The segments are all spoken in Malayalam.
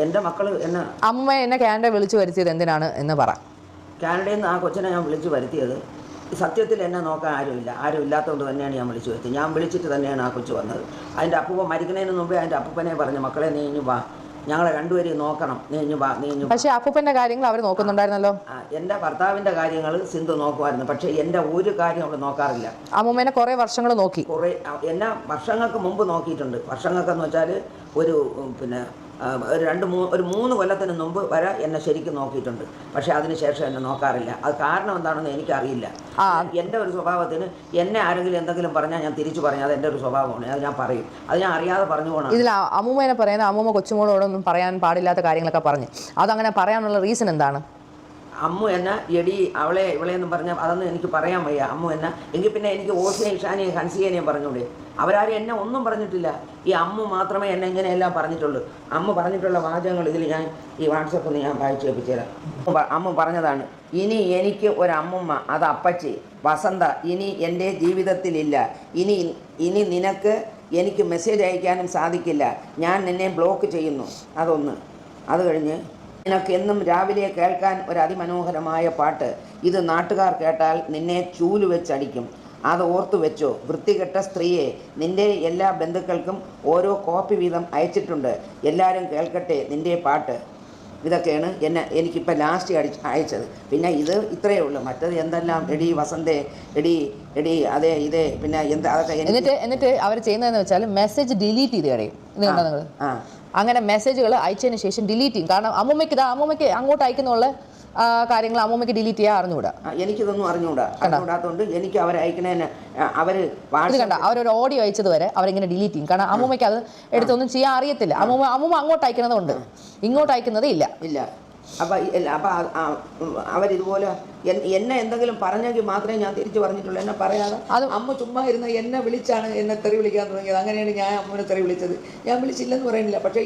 എൻ്റെ മക്കൾ എന്നെ അമ്മ എന്നെ കാനഡ വിളിച്ചു വരുത്തിയത് എന്തിനാണ് എന്ന് പറ. കാനഡയിൽ നിന്ന് ആ കൊച്ചിനെ ഞാൻ വിളിച്ചു വരുത്തിയത് സത്യത്തിൽ എന്നെ നോക്കാൻ ആരുമില്ല, ആരും ഇല്ലാത്തതുകൊണ്ട് തന്നെയാണ് ഞാൻ വിളിച്ചു വരുത്തിയത്. ഞാൻ വിളിച്ചിട്ട് തന്നെയാണ് ആ കൊച്ചു വന്നത്. അതിൻ്റെ അപ്പൂപ്പൻ മരിക്കുന്നതിന് മുമ്പേ അതിൻ്റെ അപ്പൂപ്പനെ പറഞ്ഞു, മക്കളെ നീ ഇഞ്ഞു വാ, ഞങ്ങളെ രണ്ടുപേരെയും നോക്കണം, നീ ഇഞ്ഞു വാ, നീ ഇഞ്ഞു. പക്ഷേ അപ്പൂപ്പൻ്റെ കാര്യങ്ങൾ അവർ നോക്കുന്നുണ്ടായിരുന്നല്ലോ. എൻ്റെ ഭർത്താവിൻ്റെ കാര്യങ്ങൾ സിന്ധു നോക്കുമായിരുന്നു, പക്ഷേ എൻ്റെ ഒരു കാര്യം അവൾ നോക്കാറില്ല. അമ്മൂമ്മേനെ കുറേ വർഷങ്ങൾ നോക്കി. എന്നെ വർഷങ്ങൾക്ക് മുമ്പ് നോക്കിയിട്ടുണ്ട്. വർഷങ്ങൾക്കെന്ന് വെച്ചാൽ ഒരു ഒരു 3 കൊല്ലത്തിന് മുമ്പ് വരെ എന്നെ ശരിക്കും നോക്കിയിട്ടുണ്ട്. പക്ഷേ അതിനുശേഷം എന്നെ നോക്കാറില്ല. അത് കാരണം എന്താണെന്ന് എനിക്കറിയില്ല. എൻ്റെ ഒരു സ്വഭാവത്തിന് എന്നെ ആരെങ്കിലും എന്തെങ്കിലും പറഞ്ഞാൽ ഞാൻ തിരിച്ചു പറഞ്ഞാൽ അത് എൻ്റെ ഒരു സ്വഭാവമാണ്, അത് ഞാൻ പറയും. അത് ഞാൻ അറിയാതെ പറഞ്ഞു പോകണം. ഇതിൽ അമ്മൂമ്മേനെ പറയുന്നത് അമ്മൂമ്മ കൊച്ചുമോളോടൊന്നും പറയാൻ പാടില്ലാത്ത കാര്യങ്ങളൊക്കെ പറഞ്ഞു. അതങ്ങനെ പറയാനുള്ള റീസൺ എന്താണ്? അമ്മു എന്നെ എടി അവളെ ഇവളെന്നും പറഞ്ഞാൽ അതൊന്നും എനിക്ക് പറയാൻ വയ്യ. അമ്മു എന്നെ എങ്കിൽ പിന്നെ എനിക്ക് ഓസിനെയും ഇഷാനെയും ഹൻസിയേനെയും പറഞ്ഞൂടെ? അവരാരും എന്നെ ഒന്നും പറഞ്ഞിട്ടില്ല. ഈ അമ്മു മാത്രമേ എന്നെ ഇങ്ങനെയെല്ലാം പറഞ്ഞിട്ടുള്ളൂ. അമ്മ പറഞ്ഞിട്ടുള്ള വാചകങ്ങൾ ഇതിൽ ഞാൻ ഈ വാട്സപ്പിൽ ഞാൻ വായിച്ചു കേൾപ്പിച്ചു തരാം. അമ്മ പറഞ്ഞതാണ്, ഇനി എനിക്ക് ഒരമ്മുമ്മ, അത് അപ്പച്ചി വസന്ത ഇനി എൻ്റെ ജീവിതത്തിലില്ല. ഇനി നിനക്ക് എനിക്ക് മെസ്സേജ് അയക്കാനും സാധിക്കില്ല. ഞാൻ നിന്നെ ബ്ലോക്ക് ചെയ്യുന്നു. അതൊന്ന്. അത് കഴിഞ്ഞ് നിനക്ക് എന്നും രാവിലെ കേൾക്കാൻ ഒരു അതിമനോഹരമായ പാട്ട്. ഇത് നാട്ടുകാർ കേട്ടാൽ നിന്നെ ചൂല് വെച്ചടിക്കും. അത് ഓർത്തു വെച്ചോ. വൃത്തികെട്ട സ്ത്രീയെ, നിൻ്റെ എല്ലാ ബന്ധുക്കൾക്കും ഓരോ കോപ്പി വീതം അയച്ചിട്ടുണ്ട്. എല്ലാവരും കേൾക്കട്ടെ നിൻ്റെ പാട്ട്. ഇതൊക്കെയാണ് എനിക്കിപ്പോൾ ലാസ്റ്റ് അയച്ചത്. പിന്നെ ഇത് ഇത്രയേ ഉള്ളൂ. മറ്റത് എന്തെല്ലാം എടി വസന്തേ, എടി അതേ ഇതേ, പിന്നെ എന്താ അതൊക്കെ. എന്നിട്ട് അവർ ചെയ്യുന്നതെന്ന് വെച്ചാൽ മെസ്സേജ് ഡിലീറ്റ് ചെയ്ത് കളയും. ഇത് കണ്ടോ നിങ്ങൾ? അങ്ങനെ മെസ്സേജുകൾ അയച്ചതിന് ശേഷം ഡിലീറ്റ് ചെയ്യും. കാരണം അമ്മൂമ്മയ്ക്ക് അങ്ങോട്ട് അയക്കുന്നുള്ള കാര്യങ്ങൾ അമ്മൂമ്മയ്ക്ക് ഡിലീറ്റ് ചെയ്യാൻ അറിഞ്ഞുകൂടാ. എനിക്കിതൊന്നും അറിഞ്ഞുകൂടാത്തതുകൊണ്ട് എനിക്ക് അവരയക്കണേന് അവരൊരു ഓഡിയോ അയച്ചത് വരെ അവരിങ്ങനെ ഡിലീറ്റ് ചെയ്യും. കാരണം അമ്മൂമ്മയ്ക്ക് അത് എടുത്തൊന്നും ചെയ്യാൻ അറിയത്തില്ല. അമ്മൂമ്മ അങ്ങോട്ട് അയക്കുന്നതുകൊണ്ട് ഇങ്ങോട്ട് അയക്കുന്നതേ ഇല്ല. അപ്പം അവരിതുപോലെ എന്നെ എന്തെങ്കിലും പറഞ്ഞെങ്കിൽ മാത്രമേ ഞാൻ തിരിച്ചു പറഞ്ഞിട്ടുള്ളൂ. എന്നെ പറയാതെ അമ്മ ചുമ്മാ ഇരുന്ന് എന്നെ വിളിച്ചാണ് എന്നെ തെറി വിളിക്കാൻ തുടങ്ങിയത്. അങ്ങനെയാണ് ഞാൻ അമ്മനെ തെറി വിളിച്ചത്. ഞാൻ വിളിച്ചില്ലെന്ന് പറയുന്നില്ല, പക്ഷേ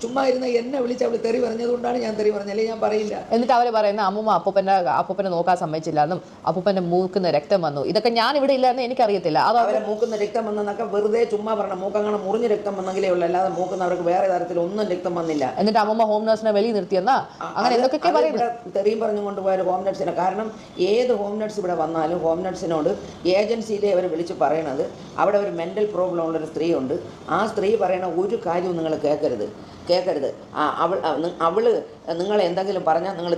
ചുമ്മാ ഇരുന്ന് എന്നെ വിളിച്ച് അവൾ തെറി പറഞ്ഞതുകൊണ്ടാണ് ഞാൻ തെറി പറഞ്ഞത്, അല്ലെങ്കിൽ ഞാൻ പറയില്ല. എന്നിട്ട് അവർ പറയുന്ന അമ്മൂമ്മ അപ്പൂപ്പനെ നോക്കാൻ സമ്മതിച്ചില്ല എന്നും അപ്പൂപ്പൻ്റെ മൂക്കുന്ന രക്തം വന്നു, ഇതൊക്കെ ഞാൻ ഇവിടെ ഇല്ലാന്ന് എനിക്കറിയത്തില്ല. അത് അവരെ മൂക്കുന്ന രക്തം വന്നെന്നൊക്കെ വെറുതെ ചുമ്മാ പറഞ്ഞ, മൂക്കങ്ങനെ മുറിഞ്ഞ് രക്തം വന്നെങ്കിലേ ഉള്ളൂ, അല്ലാതെ മൂക്കുന്നവർക്ക് വേറെ തരത്തിൽ ഒന്നും രക്തം വന്നില്ല. എന്നിട്ട് അമ്മൂമ്മ ഹോം നഴ്സിനെ വെളിയിൽ നിർത്തിയെന്നാ അങ്ങനെ എന്തൊക്കെ പറയുന്നത്. തെറിയും പറഞ്ഞു കൊണ്ടുപോയ ഹോം നഴ്സിനെ. കാരണം ഏത് ഹോം നഴ്സ് ഇവിടെ വന്നാലും ഹോം നഴ്സിനോട് ഏജൻസിയിലെ അവർ വിളിച്ച് പറയണത്, അവിടെ ഒരു മെൻ്റൽ പ്രോബ്ലം ഉള്ളൊരു സ്ത്രീ ഉണ്ട്, ആ സ്ത്രീ പറയണ ഒരു കാര്യവും നിങ്ങൾ കേൾക്കരുത്. അവൾ നിങ്ങൾ എന്തെങ്കിലും പറഞ്ഞാൽ നിങ്ങൾ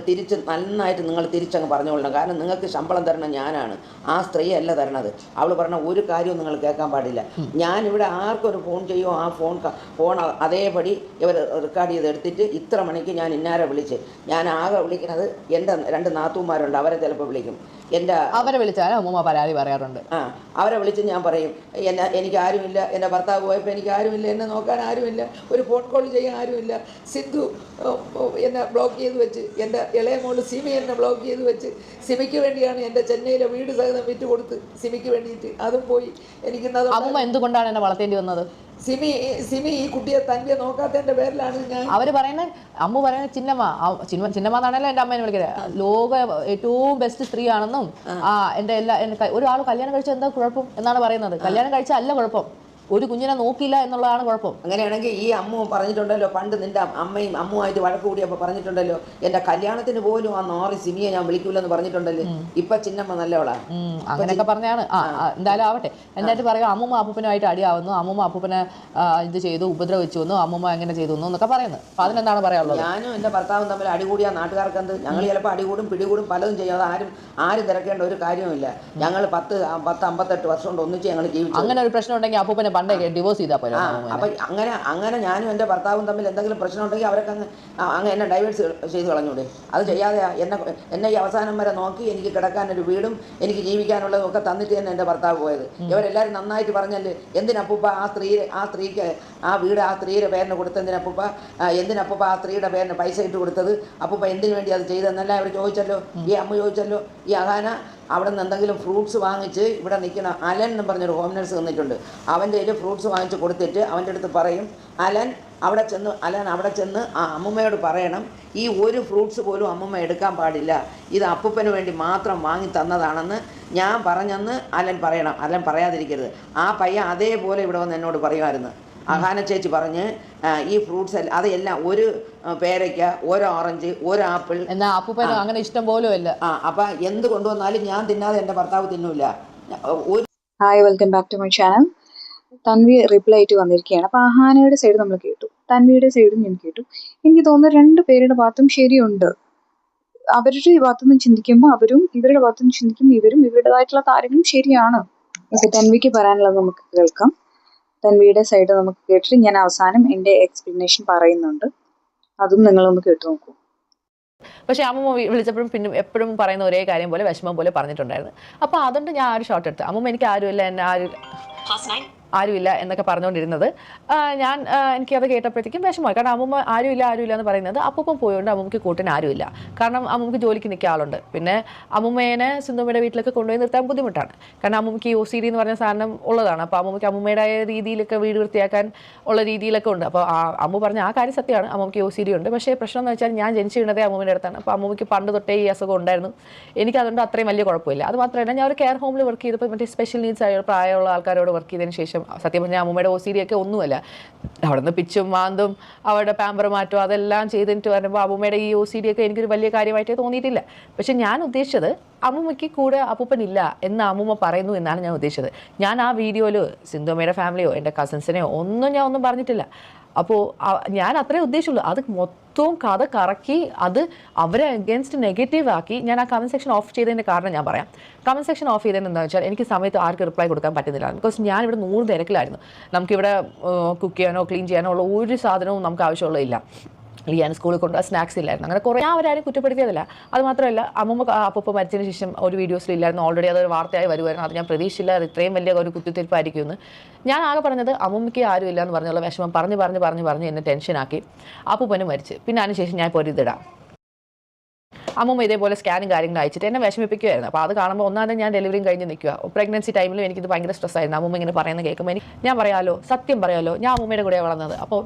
നന്നായിട്ട് നിങ്ങൾ തിരിച്ചങ്ങ് പറഞ്ഞുകൊള്ളണം. കാരണം നിങ്ങൾക്ക് ശമ്പളം തരണം ഞാനാണ്, ആ സ്ത്രീ അല്ല തരണത്. അവൾ പറഞ്ഞ ഒരു കാര്യവും നിങ്ങൾ കേൾക്കാൻ പാടില്ല. ഞാനിവിടെ ആർക്കൊരു ഫോൺ ചെയ്യുമോ ആ ഫോൺ അതേപടി ഇവർ റെക്കോർഡ് ചെയ്ത് എടുത്തിട്ട് ഇത്ര മണിക്ക് ഞാൻ ഇന്നാരെ വിളിച്ച്, ഞാൻ ആകെ വിളിക്കുന്നത് എൻ്റെ 2 നാത്തൂമാരുണ്ട്, അവരെ ചിലപ്പോൾ വിളിക്കും. അവരെ വിളിച്ചാൽ അമ്മൂമ്മ പരാതി പറയാറുണ്ട്. അവരെ വിളിച്ച് ഞാൻ പറയും, എനിക്ക് ആരുമില്ല, എൻ്റെ ഭർത്താവ് പോയപ്പോൾ എനിക്ക് ആരുമില്ല, എന്നെ നോക്കാൻ ആരുമില്ല, ഒരു ഫോൺ കോൾ ചെയ്യാൻ ആരുമില്ല. സിന്ധു എന്നെ ബ്ലോക്ക് ചെയ്ത് വെച്ച്, എൻ്റെ ഇളയ മോള് സിമി എന്നെ ബ്ലോക്ക് ചെയ്ത് വെച്ച്, സിമിക്ക് വേണ്ടിയാണ് എൻ്റെ ചെന്നൈയിലെ വീട് സഹിതം വിറ്റ് കൊടുത്ത് സിമിക്ക് വേണ്ടിയിട്ട്, അതും പോയി. എനിക്കിന്നത് അമ്മൂമ്മ എന്തുകൊണ്ടാണ് എന്നെ വളർത്തേണ്ടി വന്നത്? സിമി ഈ കുട്ടിയെ തന്നെ നോക്കാത്തതിൻ്റെ പേരിലാണ് ഞാൻ. അവർ പറയുന്നത്, അമ്മ പറയുന്നത് ചിന്നമ്മ എന്നാണല്ലോ എൻ്റെ അമ്മേനെ വിളിക്കുന്നത്, ലോക ഏറ്റവും ബെസ്റ്റ് സ്ത്രീയാണെന്നും എൻ്റെ ഒരാൾ കല്യാണം കഴിച്ചാൽ എന്താ കുഴപ്പം എന്നാണ് പറയുന്നത്. കല്യാണം കഴിച്ചാൽ അല്ല കുഴപ്പം, ഒരു കുഞ്ഞിനെ നോക്കിയില്ല എന്നുള്ളതാണ് കുഴപ്പം. അങ്ങനെയാണെങ്കിൽ ഈ അമ്മു പറഞ്ഞിട്ടുണ്ടല്ലോ, പണ്ട് നിൻ്റെ അമ്മയും അമ്മുമായിട്ട് വഴക്ക് കൂടിയപ്പോൾ പറഞ്ഞിട്ടുണ്ടല്ലോ, എൻ്റെ കല്യാണത്തിന് പോലും ആ നാറി സിമിയെ ഞാൻ വിളിക്കൂലെന്ന് പറഞ്ഞിട്ടുണ്ടല്ലോ. ഇപ്പൊ ചിന്നമ്മ നല്ലവളാ. അങ്ങനെയൊക്കെ പറഞ്ഞാണ്. എന്തായാലും ആവട്ടെ. എന്നിട്ട് പറയുക അമ്മൂമ്മ അപ്പൂപ്പനുമായിട്ട് അടിയാവുന്നു, അമ്മൂമ്മ അപ്പൂപ്പനെ ഇത് ചെയ്തു, ഉപദ്രവിച്ചു വന്നു, അമ്മൂമ്മ എങ്ങനെ ചെയ്തു എന്നൊക്കെ പറയുന്നത്. അപ്പൊ അതിനെന്താണ് പറയാനുള്ളത്? ഞാനും എൻ്റെ ഭർത്താവും തമ്മിൽ അടികൂടിയാ നാട്ടുകാർക്ക് എന്ത്? ഞങ്ങൾ ചിലപ്പോൾ അടികൂടും പിടികൂടും പലതും ചെയ്യും. അത് ആരും തിരക്കേണ്ട ഒരു കാര്യവുമില്ല. ഞങ്ങൾ 10-58 വർഷം കൊണ്ട് ഒന്നിച്ച് ഞങ്ങൾ ജീവിച്ചു. അങ്ങനെ ഒരു പ്രശ്നം ഉണ്ടെങ്കിൽ അപ്പൂപ്പനെ പണ്ടേ ഡിവോഴ്സ് ചെയ്താൽ പോലെ. അപ്പം അങ്ങനെ ഞാനും എൻ്റെ ഭർത്താവും തമ്മിൽ എന്തെങ്കിലും പ്രശ്നം ഉണ്ടെങ്കിൽ അവരൊക്കെ അങ്ങ് എന്നെ ഡൈവേഴ്സ് ചെയ്ത് കളഞ്ഞൂടെ? അത് ചെയ്യാതെ എന്നെ ഈ അവസാനം വരെ നോക്കി എനിക്ക് കിടക്കാനൊരു വീടും എനിക്ക് ജീവിക്കാനുള്ളതും ഒക്കെ തന്നിട്ട് തന്നെ എൻ്റെ ഭർത്താവ് പോയത്. ഇവരെല്ലാവരും നന്നായിട്ട് പറഞ്ഞല്ലേ, എന്തിനപ്പൂപ്പ ആ സ്ത്രീക്ക് ആ വീട് ആ സ്ത്രീയുടെ പേരിന് കൊടുത്തെന്തിനപ്പൂപ്പ, എന്തിനപ്പൂപ്പ ആ സ്ത്രീയുടെ പേരിന് പൈസ ഇട്ട് കൊടുത്തത്, അപ്പൂപ്പ എന്തിനു വേണ്ടി അത് ചെയ്തതെന്നല്ല അവർ ചോദിച്ചല്ലോ. ഈ അമ്മ ചോദിച്ചല്ലോ. ഈ അഹാന അവിടെ നിന്ന് എന്തെങ്കിലും ഫ്രൂട്ട്സ് വാങ്ങിച്ച് ഇവിടെ നിൽക്കുന്ന അലൻ എന്ന് പറഞ്ഞൊരു ഹോം നഴ്സ് നിന്നിട്ടുണ്ട്, അവൻ്റെ കയ്യിൽ ഫ്രൂട്ട്സ് വാങ്ങിച്ച് കൊടുത്തിട്ട് അവൻ്റെ അടുത്ത് പറയും, അലൻ അവിടെ ചെന്ന് ആ അമ്മൂമ്മയോട് പറയണം, ഈ ഒരു ഫ്രൂട്ട്സ് പോലും അമ്മൂമ്മ എടുക്കാൻ പാടില്ല, ഇത് അപ്പൂപ്പന് വേണ്ടി മാത്രം വാങ്ങി തന്നതാണെന്ന് ഞാൻ പറഞ്ഞെന്ന് അലൻ പറയണം. അലൻ പറയാതിരിക്കരുത്. ആ പയ്യൻ അതേപോലെ ഇവിടെ വന്ന് എന്നോട് പറയുമായിരുന്നു. അഹാന ചേച്ചി പറഞ്ഞ് ഈ ഫ്രൂട്ട്സ് എല്ലാം അതെല്ലാം ഒരു പേരയ്ക്ക, ഒരു ഓറഞ്ച്, ഒരു ആപ്പിൾ. എന്നാ അപ്പൂപ്പനും അങ്ങനെ ഇഷ്ടം പോലും ഇല്ല. അപ്പം എന്ത് കൊണ്ടുവന്നാലും ഞാൻ തിന്നാതെ എൻ്റെ ഭർത്താവ് തിന്നൂല. ഒരു hi, welcome back to my channel. Tanvi reply ആയിട്ട് വന്നിരിക്കുകയാണ്. അപ്പോൾ അഹാനയുടെ സൈഡ് നമ്മൾ കേട്ടു, തൻവിയുടെ സൈഡും ഞാൻ കേട്ടു. എനിക്ക് തോന്നുന്നു രണ്ട് പേരുടെ ഭാഗത്തും ശരിയുണ്ട്. അവരുടെ ഭാഗത്തുനിന്ന് ചിന്തിക്കുമ്പോൾ അവരും, ഇവരുടെ ഭാഗത്തുനിന്ന് ചിന്തിക്കുമ്പോൾ ഇവരും, ഇവരുടേതായിട്ടുള്ള കാര്യങ്ങളും ശരിയാണ്. ഓക്കെ, തൻവിക്ക് പറയാനുള്ളത് നമുക്ക് കേൾക്കാം. തൻവിയുടെ സൈഡ് നമുക്ക് കേട്ടിട്ട് ഞാൻ അവസാനം എൻ്റെ എക്സ്പ്ലനേഷൻ പറയുന്നുണ്ട്, അതും നിങ്ങളൊന്ന് കേട്ടു നോക്കൂ. പക്ഷേ അമ്മൂമ്മ വിളിച്ചപ്പോഴും പിന്നെ എപ്പോഴും പറയുന്ന ഒരേ കാര്യം പോലെ വിഷമം പോലെ പറഞ്ഞിട്ടുണ്ടായിരുന്നു. അപ്പോൾ അതുകൊണ്ട് ഞാൻ ഒരു ഷോട്ട് എടുത്തു. അമ്മൂമ്മ എനിക്ക് ആരുമില്ല, എന്നെ ആരുമില്ല എന്നൊക്കെ പറഞ്ഞുകൊണ്ടിരുന്നത് ഞാൻ എനിക്കത് കേട്ടപ്പോഴത്തേക്കും വിഷമമായി. കാരണം അമ്മൂമ്മ ആരുമില്ല എന്ന് പറയുന്നത് അപ്പൂപ്പം പോയതുകൊണ്ട് അമ്മൂമ്മക്ക് കൂട്ടിന് ആരുമില്ല. കാരണം അമ്മൂമ്മക്ക് ജോലിക്ക് നിൽക്കുക ആളുണ്ട്. പിന്നെ അമ്മൂമ്മേനെ സിന്ധുമ്മയുടെ വീട്ടിലൊക്കെ കൊണ്ടുപോയി നിർത്താൻ ബുദ്ധിമുട്ടാണ്. കാരണം അമ്മൂമ്മക്ക് OCD എന്ന് പറഞ്ഞ സാധനം ഉള്ളതാണ്. അപ്പോൾ അമ്മൂമ്മക്ക് അമ്മൂമ്മയുടേതായ രീതിയിലൊക്കെ വീട് വൃത്തിയാക്കാൻ ഉള്ള രീതിയിലൊക്കെ ഉണ്ട്. അപ്പോൾ അമ്മു പറഞ്ഞ ആ കാര്യം സത്യമാണ്, അമ്മൂമ്മക്ക് OCD ഉണ്ട്. പക്ഷേ പ്രശ്നം എന്ന് വെച്ചാൽ ഞാൻ ജനിച്ചു വീണതേ അമ്മൂമ്മയുടെ അടുത്താണ്. അപ്പോൾ അമ്മൂമ്മക്ക് പണ്ട് തൊട്ടേ ഈ അസുഖം ഉണ്ടായിരുന്നു. എനിക്കതുകൊണ്ട് അത്രയും വലിയ കുഴപ്പമില്ല. അത് മാത്രമല്ല, ഞാൻ ഒരു കെയർ ഹോമിൽ വർക്ക് ചെയ്തപ്പോൾ മറ്റേ സ്പെഷ്യൽ നീഡ്സ് ആയ പ്രായമുള്ള ആൾക്കാരോട് വർക്ക് ചെയ്തതിന് ശേഷം സത്യം പറഞ്ഞാൽ അമ്മൂമ്മയുടെ OCD ഒക്കെ ഒന്നുമല്ല. അവിടെ നിന്ന് പിച്ചും മാന്തും അവരുടെ പാമ്പർ മാറ്റും അതെല്ലാം ചെയ്തിട്ട് വരുമ്പോൾ അമ്മൂമ്മയുടെ ഈ OCD ഒക്കെ എനിക്കൊരു വലിയ കാര്യമായിട്ടേ തോന്നിയിട്ടില്ല. പക്ഷെ ഞാൻ ഉദ്ദേശിച്ചത് അമ്മൂമ്മയ്ക്ക് കൂടെ അപ്പൂപ്പനില്ല എന്ന് അമ്മൂമ്മ പറയുന്നു എന്നാണ് ഞാൻ ഉദ്ദേശിച്ചത്. ഞാൻ ആ വീഡിയോയിൽ സിന്ധുമ്മയുടെ ഫാമിലിയോ എൻ്റെ കസിൻസിനെയോ ഒന്നും പറഞ്ഞിട്ടില്ല. അപ്പോൾ ഞാൻ അത്രേ ഉദ്ദേശിച്ചുള്ളൂ. അത് മൊത്തവും കഥ കറക്കി അത് അവരെ അഗേൻസ്റ്റ് നെഗറ്റീവ് ആക്കി ഞാൻ ആ കമൻറ്റ് സെക്ഷൻ ഓഫ് ചെയ്തതിൻ്റെ കാരണം ഞാൻ പറയാം. കമൻറ്റ് സെക്ഷൻ ഓഫ് ചെയ്തതിന് എന്താണെന്ന് വെച്ചാൽ എനിക്ക് സമയത്ത് ആർക്കും റിപ്ലൈ കൊടുക്കാൻ പറ്റുന്നില്ല. ബിക്കോസ് ഞാനിവിടെ 100 തിരക്കിലായിരുന്നു. നമുക്കിവിടെ കുക്ക് ചെയ്യാനോ ക്ലീൻ ചെയ്യാനോ ഉള്ള ഒരു സാധനവും നമുക്ക് ആവശ്യമുള്ളതില്ല. ലിയാൻ സ്കൂളിൽ കൊണ്ട് സ്നാക്സ് ഇല്ലായിരുന്നു. അങ്ങനെ കുറേ അവരാരും കുറ്റപ്പെടുത്തിയതല്ല. അത് മാത്രമല്ല, അമ്മൂമ്മ അപ്പൂപ്പ മരിച്ചതിന് ശേഷം ഒരു വീഡിയോസിലില്ലായിരുന്നു. ഓൾറെഡി അതൊരു വാർത്തയായി വരുമായിരുന്നു. അത് ഞാൻ പ്രതീക്ഷിച്ചില്ല അത് ഇത്രയും വലിയ ഒരു കുത്തിത്തിരിപ്പായിരിക്കുമെന്ന്. ഞാൻ ആകെ പറഞ്ഞത് അമ്മൂമ്മയ്ക്ക് ആരുമില്ല എന്ന് പറഞ്ഞുള്ള വിഷമം പറഞ്ഞ് എന്നെ ടെൻഷനാക്കി. അപ്പൂപ്പനും മരിച്ച്. പിന്നെ അതിനുശേഷം ഞാൻ ഇപ്പോൾ ഇതിടാം. അമ്മൂമ്മ ഇതേപോലെ സ്കാനും കാര്യങ്ങളും അയച്ചിട്ട് എന്നെ വിഷമിപ്പിക്കുമായിരുന്നു. അപ്പോൾ അത് കാണുമ്പോൾ ഒന്നാമത് ഞാൻ ഡെലിവറിയും കഴിഞ്ഞ് നിൽക്കുക. പ്രഗ്നൻസി ടൈമിലും എനിക്കിത് ഭയങ്കര സ്ട്രെസ്സായിരുന്നു. അമ്മൂമ്മ ഇങ്ങനെ പറയുന്നത് കേൾക്കുമ്പോൾ ഞാൻ പറയാമല്ലോ, സത്യം പറയാമല്ലോ, ഞാൻ അമ്മൂമ്മയുടെ കൂടെ വളർന്നത്. അപ്പോൾ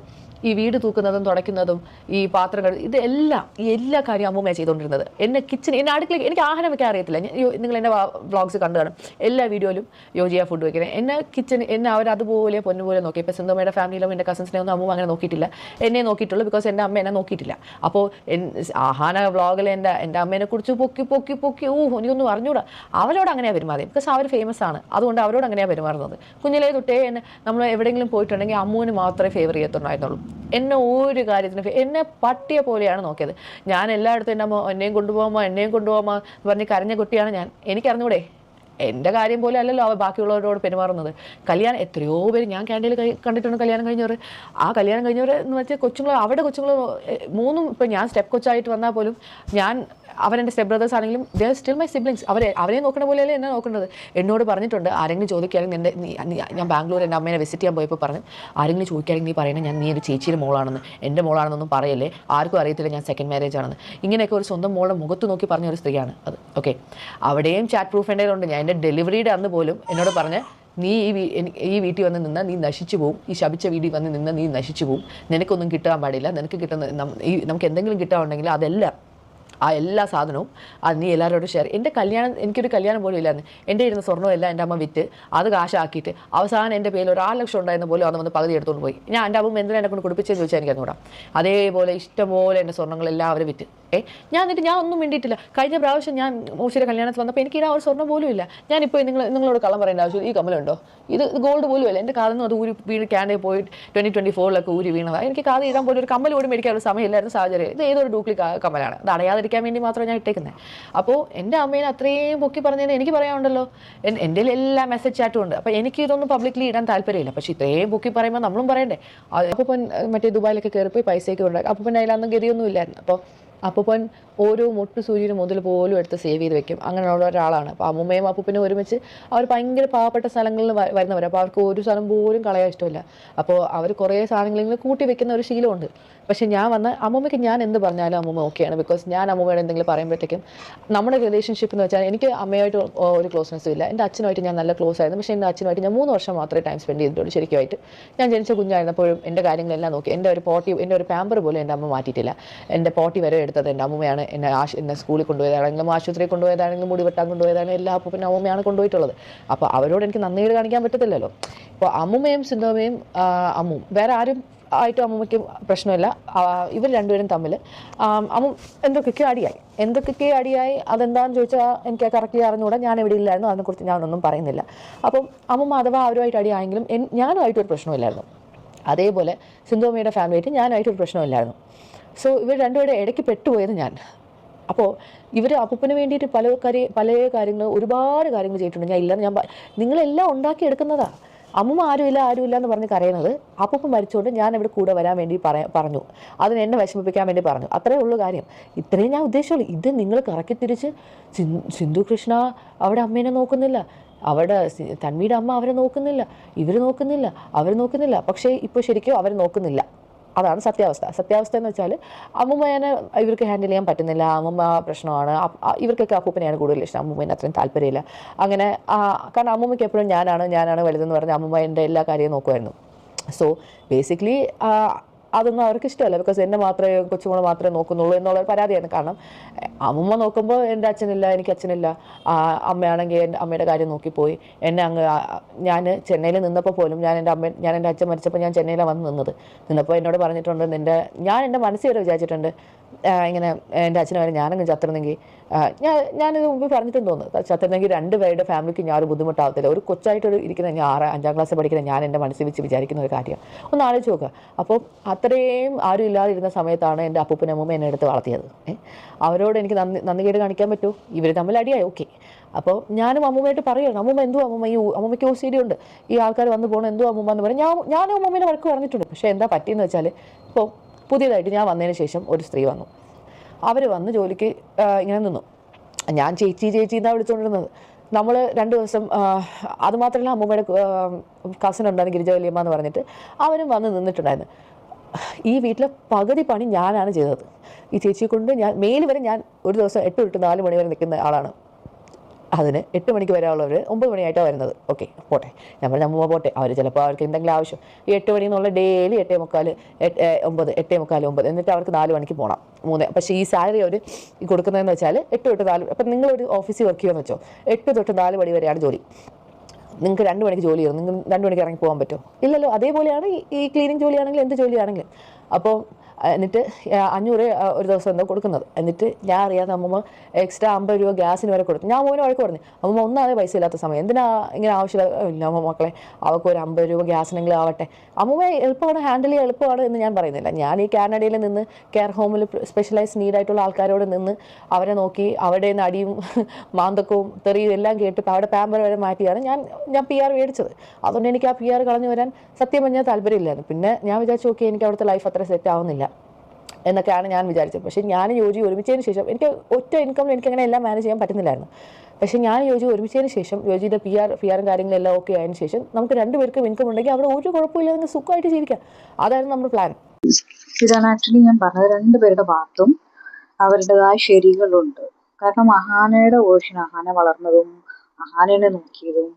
ഈ വീട് തൂക്കുന്നതും തുടയ്ക്കുന്നതും ഈ പാത്രങ്ങൾ ഇതെല്ലാം ഈ എല്ലാ കാര്യവും അമ്മൂമ്മയാണ് ചെയ്തുകൊണ്ടിരുന്നത്. എന്നെ അടുക്കളയിൽ എനിക്ക് ആഹാരം വെക്കാൻ അറിയത്തില്ല. നിങ്ങൾ എൻ്റെ വ്ളോഗ്സ് കണ്ടു കാണും. എല്ലാ വീഡിയോയിലും യോജിയ ഫുഡ് വയ്ക്കുന്നത് എന്നെ അവരതുപോലെ പൊന്നുപോലെ നോക്കി. ഇപ്പോൾ സിന്ധുമ്മയുടെ ഫാമിലിയിലും എൻ്റെ കസിൻസിനെ ഒന്നും അമ്മൂമ്മ അങ്ങനെ നോക്കിയിട്ടില്ല. എന്നെ നോക്കിയിട്ടുള്ളൂ. ബിക്കോസ് എൻ്റെ അമ്മ എന്നെ നോക്കിയിട്ടില്ല. അപ്പോൾ ആഹാന വ്ളോഗിൽ എൻ്റെ അമ്മേനെ കുറിച്ച് പൊക്കി എനിക്കൊന്നും അറിഞ്ഞൂടാ. അവരോട് അങ്ങനെയാണ് പെരുമാറിയത്. ബിക്കോസ് അവർ ഫേമസ് ആണ്. അതുകൊണ്ട് അവരോട് അങ്ങനെയാണ് പെരുമാറുന്നത്. കുഞ്ഞിലേ തൊട്ടേ നമ്മൾ എവിടെയെങ്കിലും പോയിട്ടുണ്ടെങ്കിൽ അമ്മൂന് മാത്രമേ ഫേവർ ചെയ്യത്തുണ്ടായിരുന്നുള്ളൂ. എന്നെ ഒരു കാര്യത്തിന് എന്നെ പട്ടിയെ പോലെയാണ് നോക്കിയത്. ഞാൻ എല്ലായിടത്തും എൻ്റെ അമ്മ എന്നെയും കൊണ്ടുപോകാമോ പറഞ്ഞ് കരഞ്ഞ കുട്ടിയാണ് ഞാൻ. എനിക്കറിഞ്ഞൂടെ, എൻ്റെ കാര്യം പോലെ അല്ലല്ലോ അവർ ബാക്കിയുള്ളവരോട് പെരുമാറുന്നത്. കല്യാണം എത്രയോ പേര് ഞാൻ ക്യാൻറ്റീനിൽ കണ്ടിട്ടുണ്ട്. കല്യാണം കഴിഞ്ഞവർ കല്യാണം കഴിഞ്ഞവർ എന്ന് വെച്ചാൽ കൊച്ചുങ്ങൾ 3 ഇപ്പോൾ ഞാൻ സ്റ്റെപ്പ് കൊച്ചായിട്ട് വന്നാൽ പോലും അവരെൻ്റെ സ്റ്റെപ്പ് ബ്രദേഴ്സ് ആണെങ്കിലും they are still my siblings. അവരെ നോക്കുന്ന പോലെയല്ലേ എന്നെ നോക്കേണ്ടത്. എന്നോട് പറഞ്ഞിട്ടുണ്ട്, ആരെങ്കിലും ചോദിക്കുകയാണെങ്കിൽ ഞാൻ ബാംഗ്ലൂർ എൻ്റെ അമ്മേനെ വിസിറ്റ് ചെയ്യാൻ പോയപ്പോൾ പറഞ്ഞു, ആരെങ്കിലും ചോദിക്കുകയാണെങ്കിൽ നീ പറയുന്നത് നീ ഒരു ചേച്ചിയുടെ മോളാണെന്ന്, എൻ്റെ മോളാണെന്നൊന്നും പറയല്ലേ, ആർക്കും അറിയത്തില്ല ഞാൻ സെക്കൻഡ് മാരേജ് ആണെന്ന്. ഇങ്ങനെയൊക്കെ ഒരു സ്വന്തം മോളുടെ മുഖത്ത് നോക്കി പറഞ്ഞ ഒരു സ്ത്രീയാണ് അത്. ഓക്കെ, അവിടെയും ചാറ്റ് പ്രൂഫ് എൻ്റെ ഉണ്ട്. ഞാൻ എൻ്റെ ഡെലിവറിയുടെ അന്ന് പോലും എന്നോട് പറഞ്ഞ്, നീ ഈ വീട്ടിൽ വന്ന് നിന്നാൽ നീ നശിച്ചു പോവും, ഈ ശപിച്ച വീട്ടിൽ വന്ന് നിന്നാൽ നീ നശിച്ചു പോവും, നിനക്കൊന്നും കിട്ടാൻ പാടില്ല, നിനക്ക് കിട്ടുന്ന നമുക്ക് എന്തെങ്കിലും കിട്ടാനുണ്ടെങ്കിൽ അതെല്ലാം ആ എല്ലാ സാധനവും അത് നീ എല്ലാവരോടും ഷെയർ. എനിക്കൊരു കല്യാണം പോലും ഇല്ലായിരുന്നു. എൻ്റെ ഇരുന്ന സ്വർണ്ണമെല്ലാം എൻ്റെ അമ്മ വിറ്റ് അത് കാശാക്കിയിട്ട് അവസാനം എൻ്റെ പേരിൽ 1 ലക്ഷം ഉണ്ടായിരുന്ന പോലും അന്ന് വന്ന് പകുതി എടുത്തുകൊണ്ട് പോയി. ഞാൻ എൻ്റെ അമ്മ എന്തിനാ എന്നെ കൊണ്ട് കുടിപ്പിച്ചെന്ന് ചോദിച്ചാൽ എനിക്ക് അറിഞ്ഞൂടാ. അതേപോലെ ഇഷ്ടംപോലെ എൻ്റെ സ്വർണ്ണങ്ങളെല്ലാം അവർ വിറ്റ്. ഞാൻ ഒന്നും വേണ്ടിയിട്ടില്ല. കഴിഞ്ഞ പ്രാവശ്യം ഞാൻ മോശിയുടെ കല്യാണത്തിൽ വന്നപ്പോൾ എനിക്ക് ഒരു സ്വർണ്ണം പോലും ഇല്ല. ഞാനിപ്പോൾ നിങ്ങളോട് കള്ളം പറയേണ്ട ആവശ്യം, ഈ കമ്മലുണ്ടോ, ഇത് ഗോൾഡ് പോലും അല്ല. എൻ്റെ കാതിൽ നിന്ന് അത് വീട് ക്യാൻഡേ പോയി 2024 ഊരി വീണതാണ്. എനിക്ക് കാത് ഇടാൻ പോലും ഒരു കമ്മൽ പോലും മേടിക്കാനുള്ള സമയമില്ലായിരുന്നു സാഹചര്യം. ഇത് ഏതൊരു ഡ്യൂപ്ലിക്കേറ്റ് കമ്മലാണ്. അത് അടയാതിരിക്കാൻ വേണ്ടി മാത്രം ഞാൻ ഇട്ടേക്കുന്നത്. അപ്പോൾ എൻ്റെ അമ്മേനെ അത്രയും പൊക്കി പറഞ്ഞതിന് എനിക്ക് പറയാനുണ്ടല്ലോ. എൻ്റെ എല്ലാ മെസ്സേജ് ചാറ്റും ഉണ്ട്. അപ്പോൾ എനിക്ക് ഇതൊന്നും പബ്ലിക്കലി ഇടാൻ താല്പര്യമില്ല. പക്ഷേ ഇത്രയും പൊക്കി പറയുമ്പോൾ നമ്മളും പറയണ്ടേ. അപ്പോൾ മറ്റേ ദുബായിലൊക്കെ കയറിപ്പോയി പൈസയൊക്കെ ഉണ്ടാക്കി. അപ്പോൾ അതിലൊന്നും ഗതിയൊന്നും ഇല്ലായിരുന്നു. അപ്പോൾ അപ്പൂപ്പൻ ഓരോ മുട്ടു സൂര്യന് മുതൽ പോലും എടുത്ത് സേവ് ചെയ്ത് വെക്കും. അങ്ങനെയുള്ള ഒരാളാണ്. അപ്പോൾ അമ്മൂമ്മയും അപ്പൂപ്പനും ഒരുമിച്ച് അവർ ഭയങ്കര പാവപ്പെട്ട സ്ഥലങ്ങളിൽ വരുന്നവർ. അപ്പോൾ അവർക്ക് ഒരു സ്ഥലം പോലും കളയാൻ ഇഷ്ടമില്ല. അപ്പോൾ അവർ കുറേ സാധനങ്ങളിങ്ങനെ കൂട്ടി വെക്കുന്ന ഒരു ശീലമുണ്ട്. പക്ഷേ ഞാൻ വന്ന അമ്മൂമ്മയ്ക്ക് ഞാൻ എന്ത് പറഞ്ഞാലും അമ്മൂമ്മ ഓക്കെയാണ്. ബിക്കോസ് ഞാൻ അമ്മൂമ്മയോട് എന്തെങ്കിലും പറയുമ്പോഴത്തേക്കും നമ്മുടെ റിലേഷൻഷിപ്പ് എന്ന് വെച്ചാൽ എനിക്ക് അമ്മയായിട്ട് ഒരു ക്ലോസ്നെസ്സും ഇല്ല. എൻ്റെ അച്ഛനുമായിട്ട് ഞാൻ നല്ല ക്ലോസ് ആയിരുന്നു. പക്ഷേ എൻ്റെ അച്ഛനുമായിട്ട് ഞാൻ 3 വർഷം മാത്രമേ ടൈം സ്പെൻഡ് ചെയ്തിട്ടുള്ളൂ ശരിക്കുമായിട്ട്. ഞാൻ ജനിച്ച കുഞ്ഞായിരുന്നപ്പോഴും എൻ്റെ കാര്യങ്ങളെല്ലാം നോക്കി. എൻ്റെ ഒരു പാമ്പർ പോലും എൻ്റെ അമ്മ മാറ്റിയിട്ടില്ല. എൻ്റെ പോട്ടി വരെ എടുത്തത് എൻ്റെ അമ്മൂമ്മയാണ്. എന്നെ സ്കൂളിൽ കൊണ്ടുപോയതാണെങ്കിലും ആശുപത്രിയിൽ കൊണ്ടുപോയതാണെങ്കിലും മുടി വെട്ടാൻ കൊണ്ടുപോയതാണെങ്കിലും എല്ലാ അപ്പൂപ്പനും അമ്മൂമ്മയാണ് കൊണ്ടുപോയിട്ടുള്ളത്. അപ്പോൾ അവരോട് എനിക്ക് നന്ദിയോട് കാണിക്കാൻ പറ്റത്തില്ലല്ലോ. ഇപ്പോൾ അമ്മൂമ്മയും സിന്ധുമ്മയും വേറെ ആരും ആയിട്ടും അമ്മൂമ്മയ്ക്ക് പ്രശ്നമില്ല. ഇവർ രണ്ടുപേരും തമ്മിൽ എന്തൊക്കെയോ അടിയായി. അതെന്താണെന്ന് ചോദിച്ചാൽ എനിക്ക് കറക്റ്റ്ലി അറിഞ്ഞുകൂടാ, ഞാൻ എവിടെ ഇല്ലായിരുന്നു, അതിനെക്കുറിച്ച് ഞാനൊന്നും പറയുന്നില്ല. അപ്പം അമ്മൂമ്മ അഥവാ അവരുമായിട്ട് അടിയായെങ്കിലും ഞാനുമായിട്ടൊരു പ്രശ്നമില്ലായിരുന്നു. അതേപോലെ സിന്ധുവമ്മയുടെ ഫാമിലിയായിട്ട് ഞാനുമായിട്ടൊരു പ്രശ്നമില്ലായിരുന്നു. സോ ഇവർ രണ്ടുപേരുടെ ഇടയ്ക്ക് പെട്ടുപോയത് ഞാൻ. അപ്പോൾ ഇവർ അപ്പൂപ്പന് വേണ്ടിയിട്ട് പല കാര്യങ്ങൾ ഒരുപാട് കാര്യങ്ങൾ ചെയ്തിട്ടുണ്ട്. ഞാൻ ഇല്ലെന്ന് നിങ്ങളെല്ലാം ഉണ്ടാക്കിയെടുക്കുന്നതാണ്. അമ്മൂമ്മ ആരുമില്ല എന്ന് പറഞ്ഞ് കരയുന്നത് അപ്പൂപ്പൻ മരിച്ചുകൊണ്ട് ഞാൻ ഇവിടെ കൂടെ വരാൻ വേണ്ടി പറഞ്ഞു. അതിന് എന്നെ വിഷമിപ്പിക്കാൻ വേണ്ടി പറഞ്ഞു. അത്രയേ ഉള്ളൂ കാര്യം. ഇത്രയും ഞാൻ ഉദ്ദേശിച്ചുള്ളൂ. ഇത് നിങ്ങൾ കറക്കി തിരിച്ച് സിന്ധു കൃഷ്ണ അവിടെ അമ്മേനെ നോക്കുന്നില്ല, അവിടെ തന്മയുടെ അമ്മ അവരെ നോക്കുന്നില്ല, അവർ നോക്കുന്നില്ല. പക്ഷേ ഇപ്പോൾ ശരിക്കും അവർ നോക്കുന്നില്ല. അതാണ് സത്യാവസ്ഥ എന്ന് വെച്ചാൽ അമ്മൂമ്മേനെ ഇവർക്ക് ഹാൻഡിൽ ചെയ്യാൻ പറ്റുന്നില്ല. അമ്മൂമ്മ പ്രശ്നമാണ്. ഇവർക്കൊക്കെ അപ്പൂപ്പനെയാണ് കൂടുതൽ ഇഷ്ടം, അമ്മൂമ്മേനെ അത്രയും താല്പര്യമില്ല. അങ്ങനെ കാരണം അമ്മൂമ്മയ്ക്ക് എപ്പോഴും ഞാനാണ് വലുതെന്ന് പറഞ്ഞ് അമ്മൂമ്മ എൻ്റെ എല്ലാ കാര്യവും നോക്കുമായിരുന്നു. സോ ബേസിക്കലി അതൊന്നും അവർക്ക് ഇഷ്ടമല്ല. ബിക്കോസ് എന്നെ മാത്രമേ കൊച്ചുമോളെ മാത്രമേ നോക്കുന്നുള്ളൂ എന്നുള്ളൊരു പരാതിയാണ്. കാരണം അമ്മൂമ്മ നോക്കുമ്പോൾ എൻ്റെ അച്ഛനില്ല, എനിക്ക് അച്ഛനില്ല. അമ്മയാണെങ്കിൽ എൻ്റെ അമ്മയുടെ കാര്യം നോക്കിപ്പോയി. എന്നെ ഞാൻ ചെന്നൈയിൽ നിന്നപ്പോൾ പോലും ഞാൻ എൻ്റെ അച്ഛൻ മരിച്ചപ്പോൾ ഞാൻ ചെന്നൈയിലാണ് നിന്നപ്പോൾ എന്നോട് പറഞ്ഞിട്ടുണ്ട്, ഞാൻ എൻ്റെ മനസ്സിൽ വരെ വിചാരിച്ചിട്ടുണ്ട് ഇങ്ങനെ എൻ്റെ അച്ഛനെ വരെ ഞാനങ്ങ് ചത്തിരുന്നെങ്കിൽ ഞാനിത് മുമ്പ് പറഞ്ഞിട്ടും തോന്നുന്നു, ചത്തിരുന്നെങ്കിൽ രണ്ടുപേരുടെ ഫാമിലിക്ക് ഞാൻ ഒരു ബുദ്ധിമുട്ടാവത്തില്ല. ഒരു കൊച്ചായിട്ടൊരു ഇരിക്കുന്ന 5ാം ക്ലാസ്സിൽ പഠിക്കുന്ന ഞാൻ എൻ്റെ മനസ്സിൽ വെച്ച് വിചാരിക്കുന്ന ഒരു കാര്യം ഒന്ന് ആലോചിച്ച് നോക്കുക. അപ്പോൾ അത്രയും ആരും ഇല്ലാതിരുന്ന സമയത്താണ് എൻ്റെ അപ്പൂപ്പനും അമ്മൂമ്മ എന്നെ എടുത്ത് വളർത്തിയത്. അവരോട് എനിക്ക് നന്ദികേട് കാണിക്കാൻ പറ്റുമോ? ഇവർ തമ്മിൽ അടിയായി, ഓക്കെ. അപ്പോൾ ഞാനും അമ്മൂമ്മയായിട്ട് പറയുകയാണ്, അമ്മൂമ്മ എന്തോ അമ്മൂമ്മയ്ക്ക് OCD ഉണ്ട്, ഈ ആൾക്കാർ വന്നു പോകണം, എന്തോ അമ്മൂമ്മ എന്ന് പറയും. ഞാനും അമ്മൂമ്മേനെ വഴക്ക് പറഞ്ഞിട്ടുണ്ട്. പക്ഷേ എന്താ പറ്റിയെന്ന് വെച്ചാൽ ഇപ്പോൾ പുതിയതായിട്ട് ഞാൻ വന്നതിന് ശേഷം ഒരു സ്ത്രീ വന്നു. അവർ വന്ന് ജോലിക്ക് ഇങ്ങനെ നിന്നു. ഞാൻ ചേച്ചി എന്നാണ് വിളിച്ചുകൊണ്ടിരുന്നത്. നമ്മൾ 2 ദിവസം അതുമാത്രമല്ല, അമ്മൂമ്മയുടെ കസിൻ ഉണ്ടായിരുന്നു ഗിരിജ വലിയമ്മ എന്ന് പറഞ്ഞിട്ട്, അവരും വന്ന് നിന്നിട്ടുണ്ടായിരുന്നു. ഈ വീട്ടിലെ പകുതി പണി ഞാനാണ് ചെയ്തത്. ഈ ചേച്ചിയെ കൊണ്ട് മെയിൽ വരെ ഞാൻ ഒരു ദിവസം 8 to 4 മണി വരെ നിൽക്കുന്ന ആളാണ്. അതിന് 8 മണിക്ക് വരാനുള്ളവർ 9 മണിയായിട്ടാണ് വരുന്നത്. ഓക്കെ, പോട്ടെ, ഞാൻ പറഞ്ഞ അമ്മൂമ്മ പോട്ടെ, അവർ ചിലപ്പോൾ അവർക്ക് എന്തെങ്കിലും ആവശ്യം ഈ 8 മണി എന്നുള്ള ഡെയിലി 8:45, 9, എന്നിട്ട് അവർക്ക് 4 മണിക്ക് പോകണം 3. പക്ഷേ ഈ സാലറി അവർ കൊടുക്കുന്നതെന്ന് വെച്ചാൽ 8 to 4. അപ്പം നിങ്ങളൊരു ഓഫീസിൽ വർക്ക് ചെയ്യുമെന്ന് വെച്ചോ, 8 to 4 മണി വരെയാണ് ജോലി. നിങ്ങൾക്ക് 2 മണിക്ക് ജോലി ചെയ്യും, നിങ്ങൾ 2 മണിക്ക് ഇറങ്ങി പോകാൻ പറ്റുമോ? ഇല്ലല്ലോ. അതേപോലെയാണ് ഈ ക്ലീനിങ് ജോലിയാണെങ്കിലും എന്ത് ജോലിയാണെങ്കിലും. അപ്പോൾ എന്നിട്ട് 500 ഒരു ദിവസം എന്താ കൊടുക്കുന്നത്. എന്നിട്ട് ഞാൻ അറിയാതെ അമ്മൂമ്മ എക്സ്ട്രാ 50 രൂപ ഗ്യാസിന് വരെ കൊടുത്തു. ഞാൻ മോനെ വഴക്ക് പറഞ്ഞു, അമ്മൂമ്മ ഒന്നാതെ പൈസ ഇല്ലാത്ത സമയം എന്തിനാ ഇങ്ങനെ ആവശ്യമില്ല അമ്മ മക്കളെ, അവർക്ക് ഒരു 50 രൂപ ഗ്യാസിനെങ്കിലും ആവട്ടെ. അമ്മൂമ്മ എളുപ്പമാണ്, ഹാൻഡിൽ ചെയ്യാൻ എളുപ്പമാണ് എന്ന് ഞാൻ പറയുന്നില്ല. ഞാൻ ഈ കാനഡയിൽ നിന്ന് കെയർ ഹോമിൽ സ്പെഷ്യലൈസ് നീഡായിട്ടുള്ള ആൾക്കാരോട് നിന്ന് അവരെ നോക്കി അവിടെ നിന്ന് അടിയും മാന്തക്കവും തെറിയും എല്ലാം കേട്ട് അവിടെ പാമ്പർ വരെ മാറ്റിയാണ് ഞാൻ PR മേടിച്ചത്. അതുകൊണ്ട് എനിക്ക് ആ PR കളഞ്ഞു വരാൻ സത്യം പറഞ്ഞാൽ താല്പര്യമില്ലായിരുന്നു. പിന്നെ ഞാൻ വിചാരിച്ചു, ഓക്കെ, എനിക്ക് അവിടുത്തെ ലൈഫ് അത്ര സെറ്റ് ആവുന്നില്ല എന്നൊക്കെയാണ് ഞാൻ വിചാരിച്ചത്. പക്ഷേ ഞാൻ യോജി ഒരുമിച്ചതിന് ശേഷം എനിക്ക് ഒറ്റ ഇൻകമിൽ എനിക്കങ്ങനെ എല്ലാം മാനേജ് ചെയ്യാൻ പറ്റുന്നില്ലായിരുന്നു. പക്ഷേ ഞാൻ യോജി ഒരുമിച്ചതിന് ശേഷം യോജിയുടെ PR കാര്യങ്ങളെല്ലാം ഓക്കെ ആയതിനു ശേഷം നമുക്ക് 2 പേർക്കും ഇൻകം ഉണ്ടെങ്കിൽ അവിടെ ഒരു കുഴപ്പമില്ല, നിങ്ങൾക്ക് സുഖമായിട്ട് ജീവിക്കാം. അതായിരുന്നു നമ്മുടെ പ്ലാൻ. ഇതാണ് ആക്ച്വലി ഞാൻ പറഞ്ഞത്. 2 പേരുടെ ഭാഗത്തും അവരുടേതായ ശരികളുണ്ട്. കാരണം അഹാനയുടെ വേർഷൻ, അഹാന വളർന്നതും അഹാനനെ നോക്കിയതും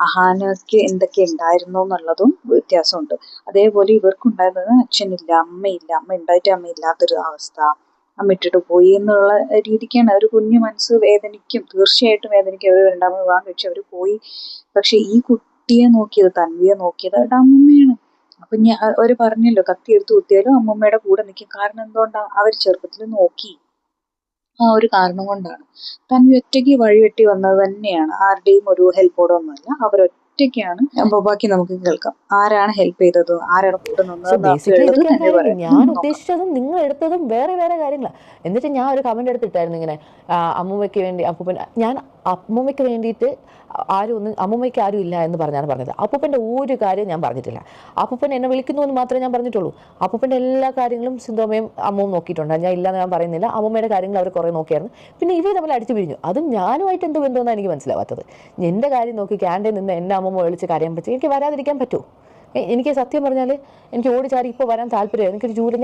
അഹാനയ്ക്ക് എന്തൊക്കെ ഉണ്ടായിരുന്നു എന്നുള്ളതും വ്യത്യാസമുണ്ട്. അതേപോലെ ഇവർക്കുണ്ടായിരുന്നത് അച്ഛനില്ല, അമ്മയില്ല, അമ്മ ഉണ്ടായിട്ട് അമ്മയില്ലാത്തൊരു അവസ്ഥ, അമ്മ ഇട്ടിട്ട് പോയി എന്നുള്ള രീതിക്കാണ്. ഒരു കുഞ്ഞു മനസ്സ് വേദനിക്കും, തീർച്ചയായിട്ടും വേദനിക്കും. അവർ 2ാമത് വിവാഹം കഴിച്ച് അവർ പോയി. പക്ഷെ ഈ കുട്ടിയെ നോക്കിയത്, തൻവിയെ നോക്കിയത് അവരുടെ അമ്മയാണ്. അപ്പൊ അവര് പറഞ്ഞല്ലോ, കത്തി എടുത്ത് കുത്തിയാലും അമ്മമ്മയുടെ കൂടെ നിൽക്കും. കാരണം എന്തുകൊണ്ടാ? അവർ ചെറുപ്പത്തിൽ നോക്കി. ആ ഒരു കാരണം കൊണ്ടാണ്. തൻവി ഒറ്റയ്ക്ക് വഴിവെട്ടി വന്നത് തന്നെയാണ്, ആരുടെയും ഒരു ഹെൽപ്പോടെ ഒന്നുമല്ല. അവരൊറ്റയ്ക്കാണ്. അപ്പോൾ ബാക്കി നമുക്ക് കേൾക്കാം. ആരാണ് ഹെൽപ്പ് ചെയ്തത്, ആരാണ് കൂടെ നിന്നത്. ഞാൻ ഉദ്ദേശിച്ചതും നിങ്ങൾ എടുത്തതും വേറെ കാര്യങ്ങളാണ്. എന്നിട്ട് ഞാൻ ഒരു കമന്റ് എടുത്തിട്ടായിരുന്നു ഇങ്ങനെ, അമ്മൂമ്മയ്ക്ക് വേണ്ടി ഞാൻ അമ്മൂമ്മയ്ക്ക് വേണ്ടിയിട്ട് അമ്മൂമ്മയ്ക്ക് ആരും ഇല്ല എന്ന് പറഞ്ഞാണ് പറഞ്ഞത്. അപ്പൂപ്പൻ്റെ ഒരു കാര്യം ഞാൻ പറഞ്ഞിട്ടില്ല. അപ്പൂപ്പൻ എന്നെ വിളിക്കുന്നു എന്ന് മാത്രമേ ഞാൻ പറഞ്ഞിട്ടുള്ളൂ. അപ്പൂപ്പൻ്റെ എല്ലാ കാര്യങ്ങളും സിന്ധുവമ്മയും അമ്മവും നോക്കിയിട്ടുണ്ട്. ഞാൻ ഇല്ലാന്ന് ഞാൻ പറയുന്നില്ല. അമ്മൂമ്മയുടെ കാര്യങ്ങൾ അവർ കുറേ നോക്കിയായിരുന്നു. പിന്നെ ഇവർ തമ്മിൽ അടിച്ചു പിരിഞ്ഞു. അതും ഞാനുമായിട്ട് എന്ത് ബന്ധമെന്നാണ് എനിക്ക് മനസ്സിലാവാത്തത്. എൻ്റെ കാര്യം നോക്കി ക്യാൻറ്റീൻ നിന്ന് എന്നെ അമ്മൂമ്മ വിളിച്ച് കാര്യം പറ്റി എനിക്ക് വരാതിരിക്കാൻ പറ്റുമോ? എനിക്ക് സത്യം പറഞ്ഞാൽ എനിക്ക് ഓടിച്ചാടി ഇപ്പോൾ വരാൻ താല്പര്യമാണ്. എനിക്കൊരു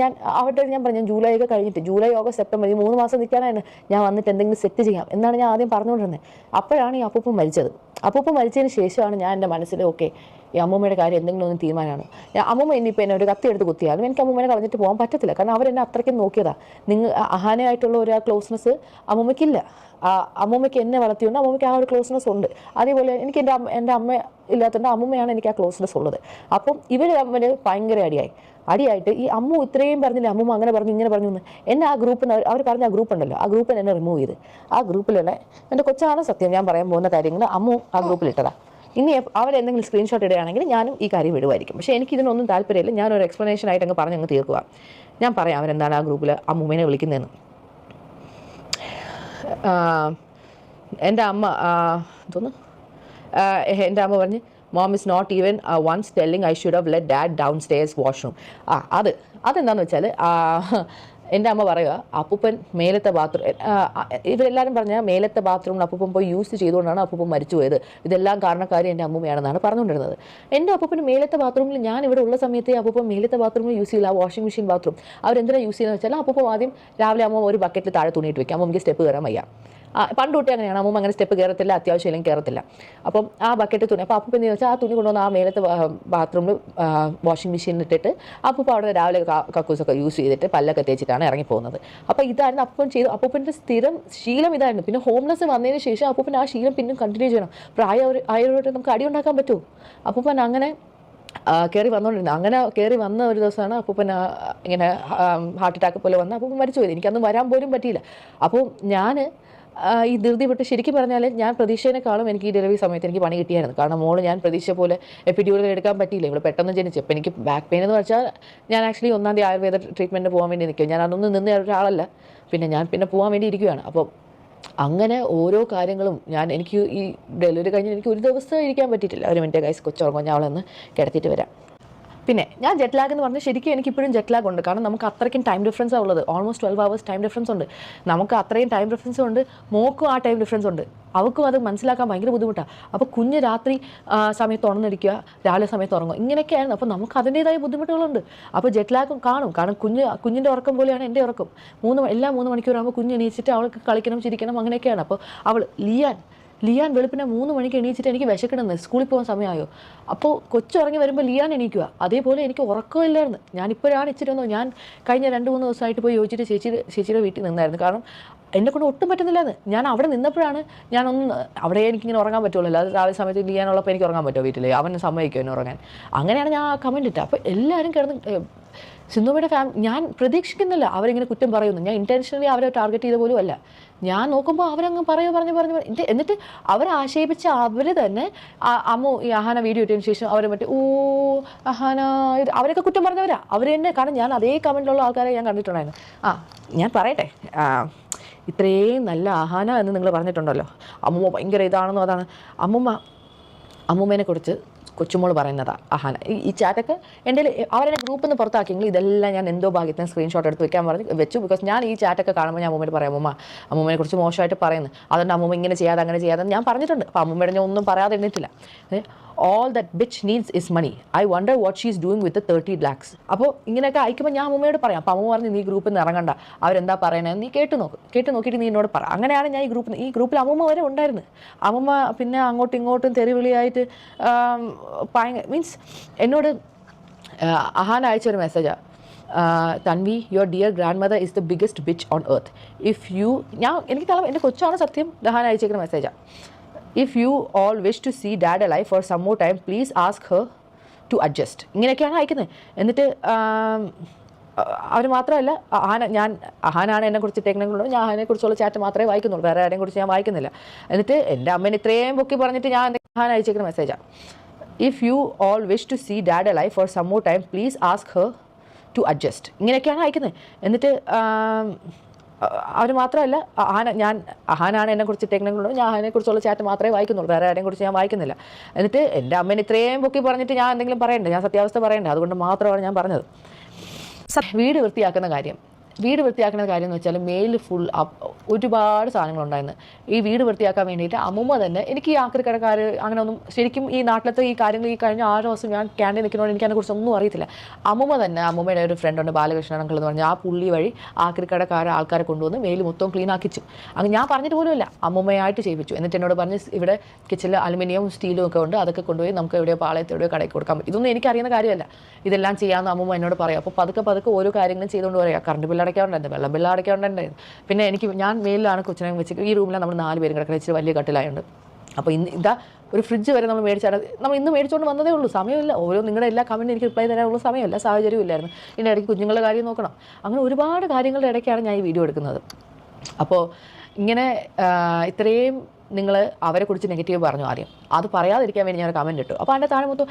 ഞാൻ പറഞ്ഞു, ജൂലൈ ഒക്കെ കഴിഞ്ഞിട്ട്, ജൂലൈ, ഓഗസ്റ്റ്, സെപ്റ്റംബർ, ഈ 3 മാസം നിൽക്കാനാണ് ഞാൻ വന്നിട്ട് എന്തെങ്കിലും സെറ്റ് ചെയ്യാം എന്നാണ് ഞാൻ ആദ്യം പറഞ്ഞുകൊണ്ടിരുന്നത്. അപ്പോഴാണ് ഈ അപ്പൂപ്പൻ മരിച്ചത്. അപ്പൂപ്പൻ മരിച്ചതിന് ശേഷമാണ് ഞാൻ എൻ്റെ മനസ്സിൽ ഓക്കെ, ഈ അമ്മൂമ്മയുടെ കാര്യം എന്തെങ്കിലും ഒന്ന് തീരുമാനമാണ്. അമ്മൂമ്മ ഇനിയിപ്പോൾ എന്നെ ഒരു കത്തി എടുത്ത് കുത്തിയാലും എനിക്ക് അമ്മൂമ്മനെ കളഞ്ഞിട്ട് പോകാൻ പറ്റത്തില്ല. കാരണം അവരെന്നെ അത്രയ്ക്കും നോക്കിയതാണ്. അഹാനയായിട്ടുള്ള ഒരു ക്ലോസ്നെസ് അമ്മൂമ്മയ്ക്കില്ല. അമ്മൂമ്മയ്ക്ക് എന്നെ വളർത്തിയുണ്ട്, അമ്മൂമ്മയ്ക്ക് ആ ഒരു ക്ലോസ്നെസ് ഉണ്ട്. അതേപോലെ എനിക്ക് എൻ്റെ ഇല്ലാത്തതുകൊണ്ട് അമ്മൂമ്മയാണ് എനിക്ക് ആ ക്ലോസ്നെസ് ഉള്ളത്. അപ്പം ഇവർ തമ്മിൽ ഭയങ്കര അടിയായിട്ട് ഈ അമ്മു ഇത്രയും പറഞ്ഞില്ല, അമ്മൂമ്മ അങ്ങനെ പറഞ്ഞു ഇങ്ങനെ പറഞ്ഞു എന്ന് എന്നെ ആ ഗ്രൂപ്പിൽ നിന്ന് അവർ പറഞ്ഞ ആ ഗ്രൂപ്പ് ഉണ്ടല്ലോ, ആ ഗ്രൂപ്പിൽ എന്നെ റിമൂവ് ചെയ്ത്. ആ ഗ്രൂപ്പിലുള്ള എൻ്റെ കൊച്ചാണ് സത്യം ഞാൻ പറയാൻ പോകുന്ന കാര്യങ്ങൾ അമ്മു ആ ഗ്രൂപ്പിൽ ഇട്ടതാ. ഇനി അവരെന്തെങ്കിലും സ്ക്രീൻഷോട്ട് ഇടുകയാണെങ്കിൽ ഞാനും ഈ കാര്യം വിടുമായിരിക്കും. പക്ഷേ എനിക്കിതിനൊന്നും താല്പര്യമില്ല. ഞാനൊരു എക്സ്പ്ലനേഷൻ ആയിട്ട് അങ്ങ് പറഞ്ഞങ്ങ് തീർക്കുക. ഞാൻ പറയാം അവരെന്താണ് ആ ഗ്രൂപ്പിൽ അമ്മൂമ്മേനെ വിളിക്കുന്നതെന്ന്. എൻ്റെ അമ്മ തോന്നുന്നു എൻ്റെ അമ്മ പറഞ്ഞ് mom is not even once telling I should have let dad downstairs washroom. അതെന്താണെന്ന് വെച്ചാൽ എൻ്റെ അമ്മ പറയുക അപ്പൂപ്പൻ മേലത്തെ ബാത്റൂം, ഇവരെല്ലാവരും പറഞ്ഞാൽ മേലത്തെ ബാത്റൂമിൽ അപ്പൂപ്പൻ പോയി യൂസ് ചെയ്തുകൊണ്ടാണ് അപ്പൂപ്പൻ മരിച്ചു പോയത്. ഇതെല്ലാം കാരണക്കാരി എൻ്റെ അമ്മൂമ്മയാണെന്നാണ് പറഞ്ഞുകൊണ്ടിരുന്നത്. എൻ്റെ അപ്പൂപ്പന് മേലത്തെ ബാത്റൂമിൽ ഞാൻ ഇവിടെ ഉള്ള സമയത്ത് അപ്പൂപ്പൻ മേലത്തെ ബാത്റൂമിൽ യൂസ് ചെയ്യില്ല. ആ വാഷിംഗ് മെഷീൻ ബാത്റൂം അവരെന്തിനാണ് യൂസ് ചെയ്യുന്നത് വെച്ചാൽ അപ്പൂപ്പൻ ആദ്യം രാവിലെ അമ്മ ഒരു ബക്കറ്റിൽ താഴെ തുണിയിട്ട് വെക്കാം, അമ്മയ്ക്ക് സ്റ്റെപ്പ് കയറാൻ വയ്യ. പണ്ട് തൊട്ടേ അങ്ങനെയാണ്, അമ്മൂമ്മ അങ്ങനെ സ്റ്റെപ്പ് കയറത്തില്ല, അത്യാവശ്യം ഇല്ലെങ്കിൽ കയറത്തില്ല. അപ്പം ആ ബക്കറ്റ് തുണി, അപ്പോൾ അപ്പം എന്ന് വെച്ചാൽ ആ തുണി കൊണ്ടുവന്ന് ആ മേലത്തെ ബാത്റൂമിൽ വാഷിംഗ് മെഷീനിൽ ഇട്ടിട്ട് അപ്പം അവിടെ രാവിലെ കക്കൂസൊക്കെ യൂസ് ചെയ്തിട്ട് പല്ലൊക്കെ തേച്ചിട്ടാണ് ഇറങ്ങിപ്പോകുന്നത്. അപ്പോൾ ഇതായിരുന്നു അപ്പം ചെയ്തു. അപ്പൂപ്പൻ്റെ സ്ഥിരം ശീലം ഇതായിരുന്നു. പിന്നെ ഹോംലെസ് വന്നതിന് ശേഷം അപ്പൂപ്പൻ ആ ശീലം പിന്നെ കണ്ടിന്യൂ ചെയ്യണം. ആയവരോട്ട് നമുക്ക് അടി ഉണ്ടാക്കാൻ പറ്റുമോ? അപ്പൂപ്പൻ അങ്ങനെ കയറി വന്നുകൊണ്ടിരുന്നത്. അങ്ങനെ കയറി വന്ന ഒരു ദിവസമാണ് അപ്പൂപ്പൻ ഇങ്ങനെ ഹാർട്ട് അറ്റാക്ക് പോലെ വന്ന് അപ്പൂപ്പൻ മരിച്ചു പോയത്. എനിക്കന്ന് വരാൻ പോലും പറ്റിയില്ല. അപ്പോൾ ഞാൻ ഈ ധൃതി വിട്ട് ശരിക്കും പറഞ്ഞാൽ ഞാൻ പ്രതീക്ഷേനേക്കാളും എനിക്ക് ഈ ഡെലിവറി സമയത്ത് എനിക്ക് പണി കിട്ടിയായിരുന്നു. കാരണം മോള് ഞാൻ പ്രതീക്ഷ പോലെ എപ്പിഡ്യൂറൽ എടുക്കാൻ പറ്റിയില്ല, ഇവിടെ പെട്ടെന്ന് ജനിച്ചു. അപ്പോൾ എനിക്ക് ബാക്ക് പെയിൻ എന്ന് വെച്ചാൽ ഞാൻ ആക്ച്വലി 1ാം തീയതി ആയുർവേദ ട്രീറ്റ്മെൻറ്റ് പോകാൻ വേണ്ടി നിൽക്കും. ഞാൻ അതൊന്നും നിന്ന ഒരാളല്ല, പിന്നെ പോകാൻ വേണ്ടി ഇരിക്കുകയാണ്. അപ്പോൾ അങ്ങനെ ഓരോ കാര്യങ്ങളും എനിക്ക് ഈ ഡെലിവറി കഴിഞ്ഞ് എനിക്ക് ഒരു ദിവസം ഇരിക്കാൻ പറ്റിയിട്ടില്ല. ഒരു മിനിറ്റ് ഗൈസ്, കൊച്ചുറങ്ങും, ഞാൻ അവളെ ഒന്ന് കിടത്തിയിട്ട് വരാം. പിന്നെ ഞാൻ ജെറ്റ് ലാഗ് എന്ന് പറഞ്ഞാൽ ശരിക്കും എനിക്കിപ്പോഴും ജെറ്റ് ലാഗ് ഉണ്ട്. കാരണം നമുക്ക് അത്രയ്ക്കും ടൈം ഡിഫറൻസാണ് ഉള്ളത്. ഓൾമോസ്റ്റ് 12 hours ടൈം ഡിഫറൻസ് ഉണ്ട്. നമുക്ക് അത്രയും ടൈം ഡിഫറൻസും ഉണ്ട്, മോക്കും ആ ടൈം ഡിഫറൻസ് ഉണ്ട്. അവൾക്കും അത് മനസ്സിലാക്കാൻ ഭയങ്കര ബുദ്ധിമുട്ടാണ്. അപ്പോൾ കുഞ്ഞ് രാത്രി സമയത്ത് ഉണർന്നിരിക്കുക, രാവിലെ സമയത്ത് ഉറങ്ങുക, ഇങ്ങനെയൊക്കെയാണ്. അപ്പോൾ നമുക്ക് അതിൻ്റേതായ ബുദ്ധിമുട്ടുകളുണ്ട്. അപ്പോൾ ജെറ്റ് ലാഗും കാണും. കാരണം കുഞ്ഞിൻ്റെ ഉറക്കം പോലെയാണ് എൻ്റെ ഉറക്കം. 3 മണിക്കൂറാകുമ്പോൾ കുഞ്ഞ് എണീച്ചിട്ട് അവൾക്ക് കളിക്കണം, ചിരിക്കണം, അങ്ങനെയൊക്കെയാണ്. അപ്പോൾ അവൾ ലിയാൻ വെളുപ്പിനെ 3 മണിക്ക് എണീച്ചിട്ട് എനിക്ക് വിശക്കണമെന്ന്, സ്കൂളിൽ പോകാൻ സമയമായോ. അപ്പോൾ കൊച്ചുറങ്ങി വരുമ്പോൾ ലിയാൻ എണീക്കുക. അതേപോലെ എനിക്ക് ഉറക്കമില്ലായിരുന്നു. ഞാനിപ്പോഴാണ് ഇച്ചിരി ഞാൻ കഴിഞ്ഞ 2-3 ദിവസമായിട്ട് പോയി ചോദിച്ചിട്ട് ചേച്ചിയുടെ വീട്ടിൽ നിന്നായിരുന്നു. കാരണം എന്നെക്കൊണ്ട് ഒട്ടും പറ്റുന്നില്ലാന്ന്. ഞാൻ അവിടെ നിന്നപ്പോഴാണ് അവിടെ എനിക്കിങ്ങനെ ഉറങ്ങാൻ പറ്റുള്ളൂ. അത് രാവിലെ സമയത്ത് ലിയാനുള്ളപ്പോൾ എനിക്ക് ഉറങ്ങാൻ പറ്റുമോ വീട്ടിൽ? അവന് സമ്മതിക്കുമോ എന്നെ ഉറങ്ങാൻ? അങ്ങനെയാണ് ഞാൻ ആ കമൻറ്റ് ഇട്ടത്. അപ്പോൾ എല്ലാവരും കിടന്ന് സിന്ധുമ്മയുടെ ഞാൻ പ്രതീക്ഷിക്കുന്നില്ല അവരിങ്ങനെ കുറ്റം പറയുന്നു. ഞാൻ ഇൻറ്റൻഷനലി അവരെ ടാർഗറ്റ് ചെയ്ത പോലും അല്ല. ഞാൻ നോക്കുമ്പോൾ അവരങ്ങ് പറഞ്ഞു എന്നിട്ട് അവരെ ആക്ഷേപിച്ച അവർ തന്നെ അമ്മു ഈ അഹാന വീഡിയോ ഇട്ടതിന് ശേഷം അവർ അഹാന അവരൊക്കെ കുറ്റം പറഞ്ഞവരാ അവർ തന്നെ. കാരണം ഞാൻ അതേ കമൻറ്റിലുള്ള ആൾക്കാരെ ഞാൻ കണ്ടിട്ടുണ്ടായിരുന്നു. ഞാൻ പറയട്ടെ, ഇത്രയും നല്ല അഹാന എന്ന് നിങ്ങൾ പറഞ്ഞിട്ടുണ്ടല്ലോ, അമ്മൂമ്മ ഭയങ്കര ഇതാണെന്നോ അതാണ്. അമ്മൂമ്മേനെ കുറിച്ച് കൊച്ചുമോൾ പറയുന്നതാണ് അഹാന. ഈ ചാറ്റൊക്കെ എൻ്റെ അവരെന്നെ ഗ്രൂപ്പിൽ നിന്ന് പുറത്താക്കിയെങ്കിൽ ഇതെല്ലാം ഞാൻ എന്തോ ഭാഗ്യത്തിന് സ്ക്രീൻഷോട്ട് എടുത്ത് വെച്ചു. ബിക്കോസ് ഞാൻ ഈ ചാറ്റൊക്കെ കാണുമ്പോൾ ഞാൻ അമ്മൂമ്മയോട് പറയാം, അമ്മൂമ്മയെ കുറിച്ച് മോശമായിട്ട് പറയുന്നു, അതുകൊണ്ട് അമ്മൂമ്മ ഇങ്ങനെ ചെയ്യാതെ അങ്ങനെ ചെയ്യാതെ ഞാൻ പറഞ്ഞിട്ടുണ്ട്. അപ്പോൾ അമ്മൂമ്മയുടെ ഞാൻ ഒന്നും പറയാതെ എണ്ണിട്ടില്ല. all that bitch needs is money. I wonder what she's doing with the 30 lakhs. അപ്പോൾ ഇങ്ങനെയൊക്കെ അയക്കുമ്പോൾ ഞാൻ അമ്മൂമ്മയോട് പറയാം. അപ്പോൾ അമ്മ പറഞ്ഞ് നീ ഗ്രൂപ്പിൽ നിന്ന് ഇറങ്ങണ്ട, അവരെന്താ പറയണത് നീ കേട്ട് നോക്കിയിട്ട് നീ എന്നോട് പറ. അങ്ങനെയാണ് ഞാൻ ഈ ഗ്രൂപ്പിൽ അമ്മൂമ്മ വരെ ഉണ്ടായിരുന്നു. അമ്മൂമ്മ പിന്നെ അങ്ങോട്ടും ഇങ്ങോട്ടും തെറിവിളിയായിട്ട് മീൻസ് എന്നോട് അഹാന അയച്ചൊരു മെസ്സേജാണ്, Tanvi your dear grand mother is the biggest bitch on earth. എനിക്ക് തളം എൻ്റെ കൊച്ചാണ് സത്യം അഹാന അയച്ചേക്കുന്ന മെസ്സേജാണ്. If you all wish to see dad alive for some more time, please ask her to adjust. ഇങ്ങനെയൊക്കെയാണ് അയക്കുന്നത്. എന്നിട്ട് അവർ മാത്രമല്ല അഹാനാണ് എന്നെക്കുറിച്ച് ഇട്ടേക്കുന്നുള്ളൂ. ഞാൻ അതിനെക്കുറിച്ചുള്ള ചാറ്റ് മാത്രമേ വായിക്കുന്നുള്ളൂ, വേറെ ആരെയും കുറിച്ച് ഞാൻ വായിക്കുന്നില്ല. എന്നിട്ട് എൻ്റെ അമ്മേനെ ഇത്രയും പൊക്കി പറഞ്ഞിട്ട് ഞാൻ അഹാന അയച്ചേക്കുന്ന മെസ്സേജാണ്. If you all wish to see dad alive for some more time, please ask her to adjust. ഇങ്ങനെയൊക്കെയാണ് അയക്കുന്നത്. എന്നിട്ട് അവർ മാത്രമല്ല അഹാനാണ് എന്നെക്കുറിച്ച് ഇട്ടേക്കുന്നുള്ളൂ. ഞാൻ അതിനെക്കുറിച്ചുള്ള ചാറ്റ് മാത്രമേ വായിക്കുന്നുള്ളൂ, വേറെ ആരെയും കുറിച്ച് ഞാൻ വായിക്കുന്നില്ല. എന്നിട്ട് എൻ്റെ അമ്മേനെ ഇത്രയും പൊക്കി പറഞ്ഞിട്ട് ഞാൻ എന്തെങ്കിലും പറയണ്ടേ? ഞാൻ സത്യാവസ്ഥ പറയണ്ടേ? അതുകൊണ്ട് മാത്രമാണ് ഞാൻ പറഞ്ഞത്. വീട് വൃത്തിയാക്കുന്ന കാര്യം എന്ന് വെച്ചാൽ മെയിൽ ഫുൾ ഒരുപാട് സാധനങ്ങളുണ്ടായിരുന്നു. ഈ വീട് വൃത്തിയാക്കാൻ വേണ്ടിയിട്ട് അമ്മൂമ്മ തന്നെ, എനിക്ക് ഈ ആക്രിക്കടക്കാർ അങ്ങനെ ഒന്നും ശരിക്കും ഈ നാട്ടിലത്തെ ഈ കാര്യങ്ങൾ ഈ കഴിഞ്ഞ 6 ദിവസം ഞാൻ ക്യാൻറ്റീൻ നിൽക്കുന്നതുകൊണ്ട് എനിക്ക് അതിനെക്കുറിച്ച് ഒന്നും അറിയത്തില്ല. അമ്മൂമ്മയുടെ ഒരു ഫ്രണ്ടുണ്ട് ബാലകൃഷ്ണൻ അങ്കിൾ എന്ന് പറഞ്ഞാൽ, ആ പുള്ളി വഴി ആൾക്കാരെ കൊണ്ടുവന്ന് മെയിൽ മൊത്തം ക്ലീൻ ആക്കിച്ചു. അങ്ങനെ ഞാൻ പറഞ്ഞിട്ട് പോലുമില്ല, അമ്മൂമ്മയായിട്ട് ചെയ്യിപ്പിച്ചു. എന്നിട്ട് എന്നോട് പറഞ്ഞ് ഇവിടെ കിച്ചണിൽ അലുമിനിയവും സ്റ്റീലും ഒക്കെ ഉണ്ട്, അതൊക്കെ കൊണ്ടുപോയി നമുക്ക് എവിടെയോ പാളയത്ത് എവിടെയോ കടയിൽ കൊടുക്കാൻ പറ്റും. ഇതൊന്നും എനിക്കറിയുന്ന കാര്യമല്ല. ഇതെല്ലാം ചെയ്യാമെന്ന് അമ്മൂമ്മ എന്നോട് പറയാം. അപ്പോൾ പതുക്കെ ഓരോ കാര്യങ്ങളും ചെയ്തുകൊണ്ട് പറയാം. കറണ്ട് ബില്ല് അടയ്ക്കാറുണ്ടായിരുന്നു, വെള്ളം ബില്ല് അടയ്ക്കാറുണ്ടായിരുന്നു. പിന്നെ ഞാൻ മേലിലാണ് കൊച്ചിനെ വെച്ച്, ഈ റൂമിലാണ് നമ്മൾ 4 പേരും കിടക്കുന്നത്, ഇച്ചിരി വലിയ കട്ടിലായുണ്ട്. അപ്പോൾ ഇതാ ഒരു ഫ്രിഡ്ജ് വരെ നമ്മൾ മേടിച്ചാൽ നമ്മൾ ഇന്ന് മേടിച്ചുകൊണ്ട് വന്നതേ ഉള്ളൂ, സമയമില്ല. ഓരോ നിങ്ങളുടെ എല്ലാ കമൻറ്റും എനിക്ക് റിപ്ലൈ തരാനുള്ള സമയമില്ല, സാഹചര്യവും ഇല്ലായിരുന്നു. ഇതിൻ്റെ ഇടയ്ക്ക് കുഞ്ഞുങ്ങളുടെ കാര്യം നോക്കണം. അങ്ങനെ ഒരുപാട് കാര്യങ്ങളുടെ ഇടയ്ക്കാണ് ഞാൻ ഈ വീഡിയോ എടുക്കുന്നത്. അപ്പോൾ ഇങ്ങനെ ഇത്രയും നിങ്ങൾ അവരെക്കുറിച്ച് നെഗറ്റീവ് പറഞ്ഞു ആദ്യം, അത് പറയാതിരിക്കാൻ വേണ്ടി ഞാൻ കമൻറ്റ് ഇട്ടു. അപ്പോൾ അതിൻ്റെ താഴെ മൊത്തം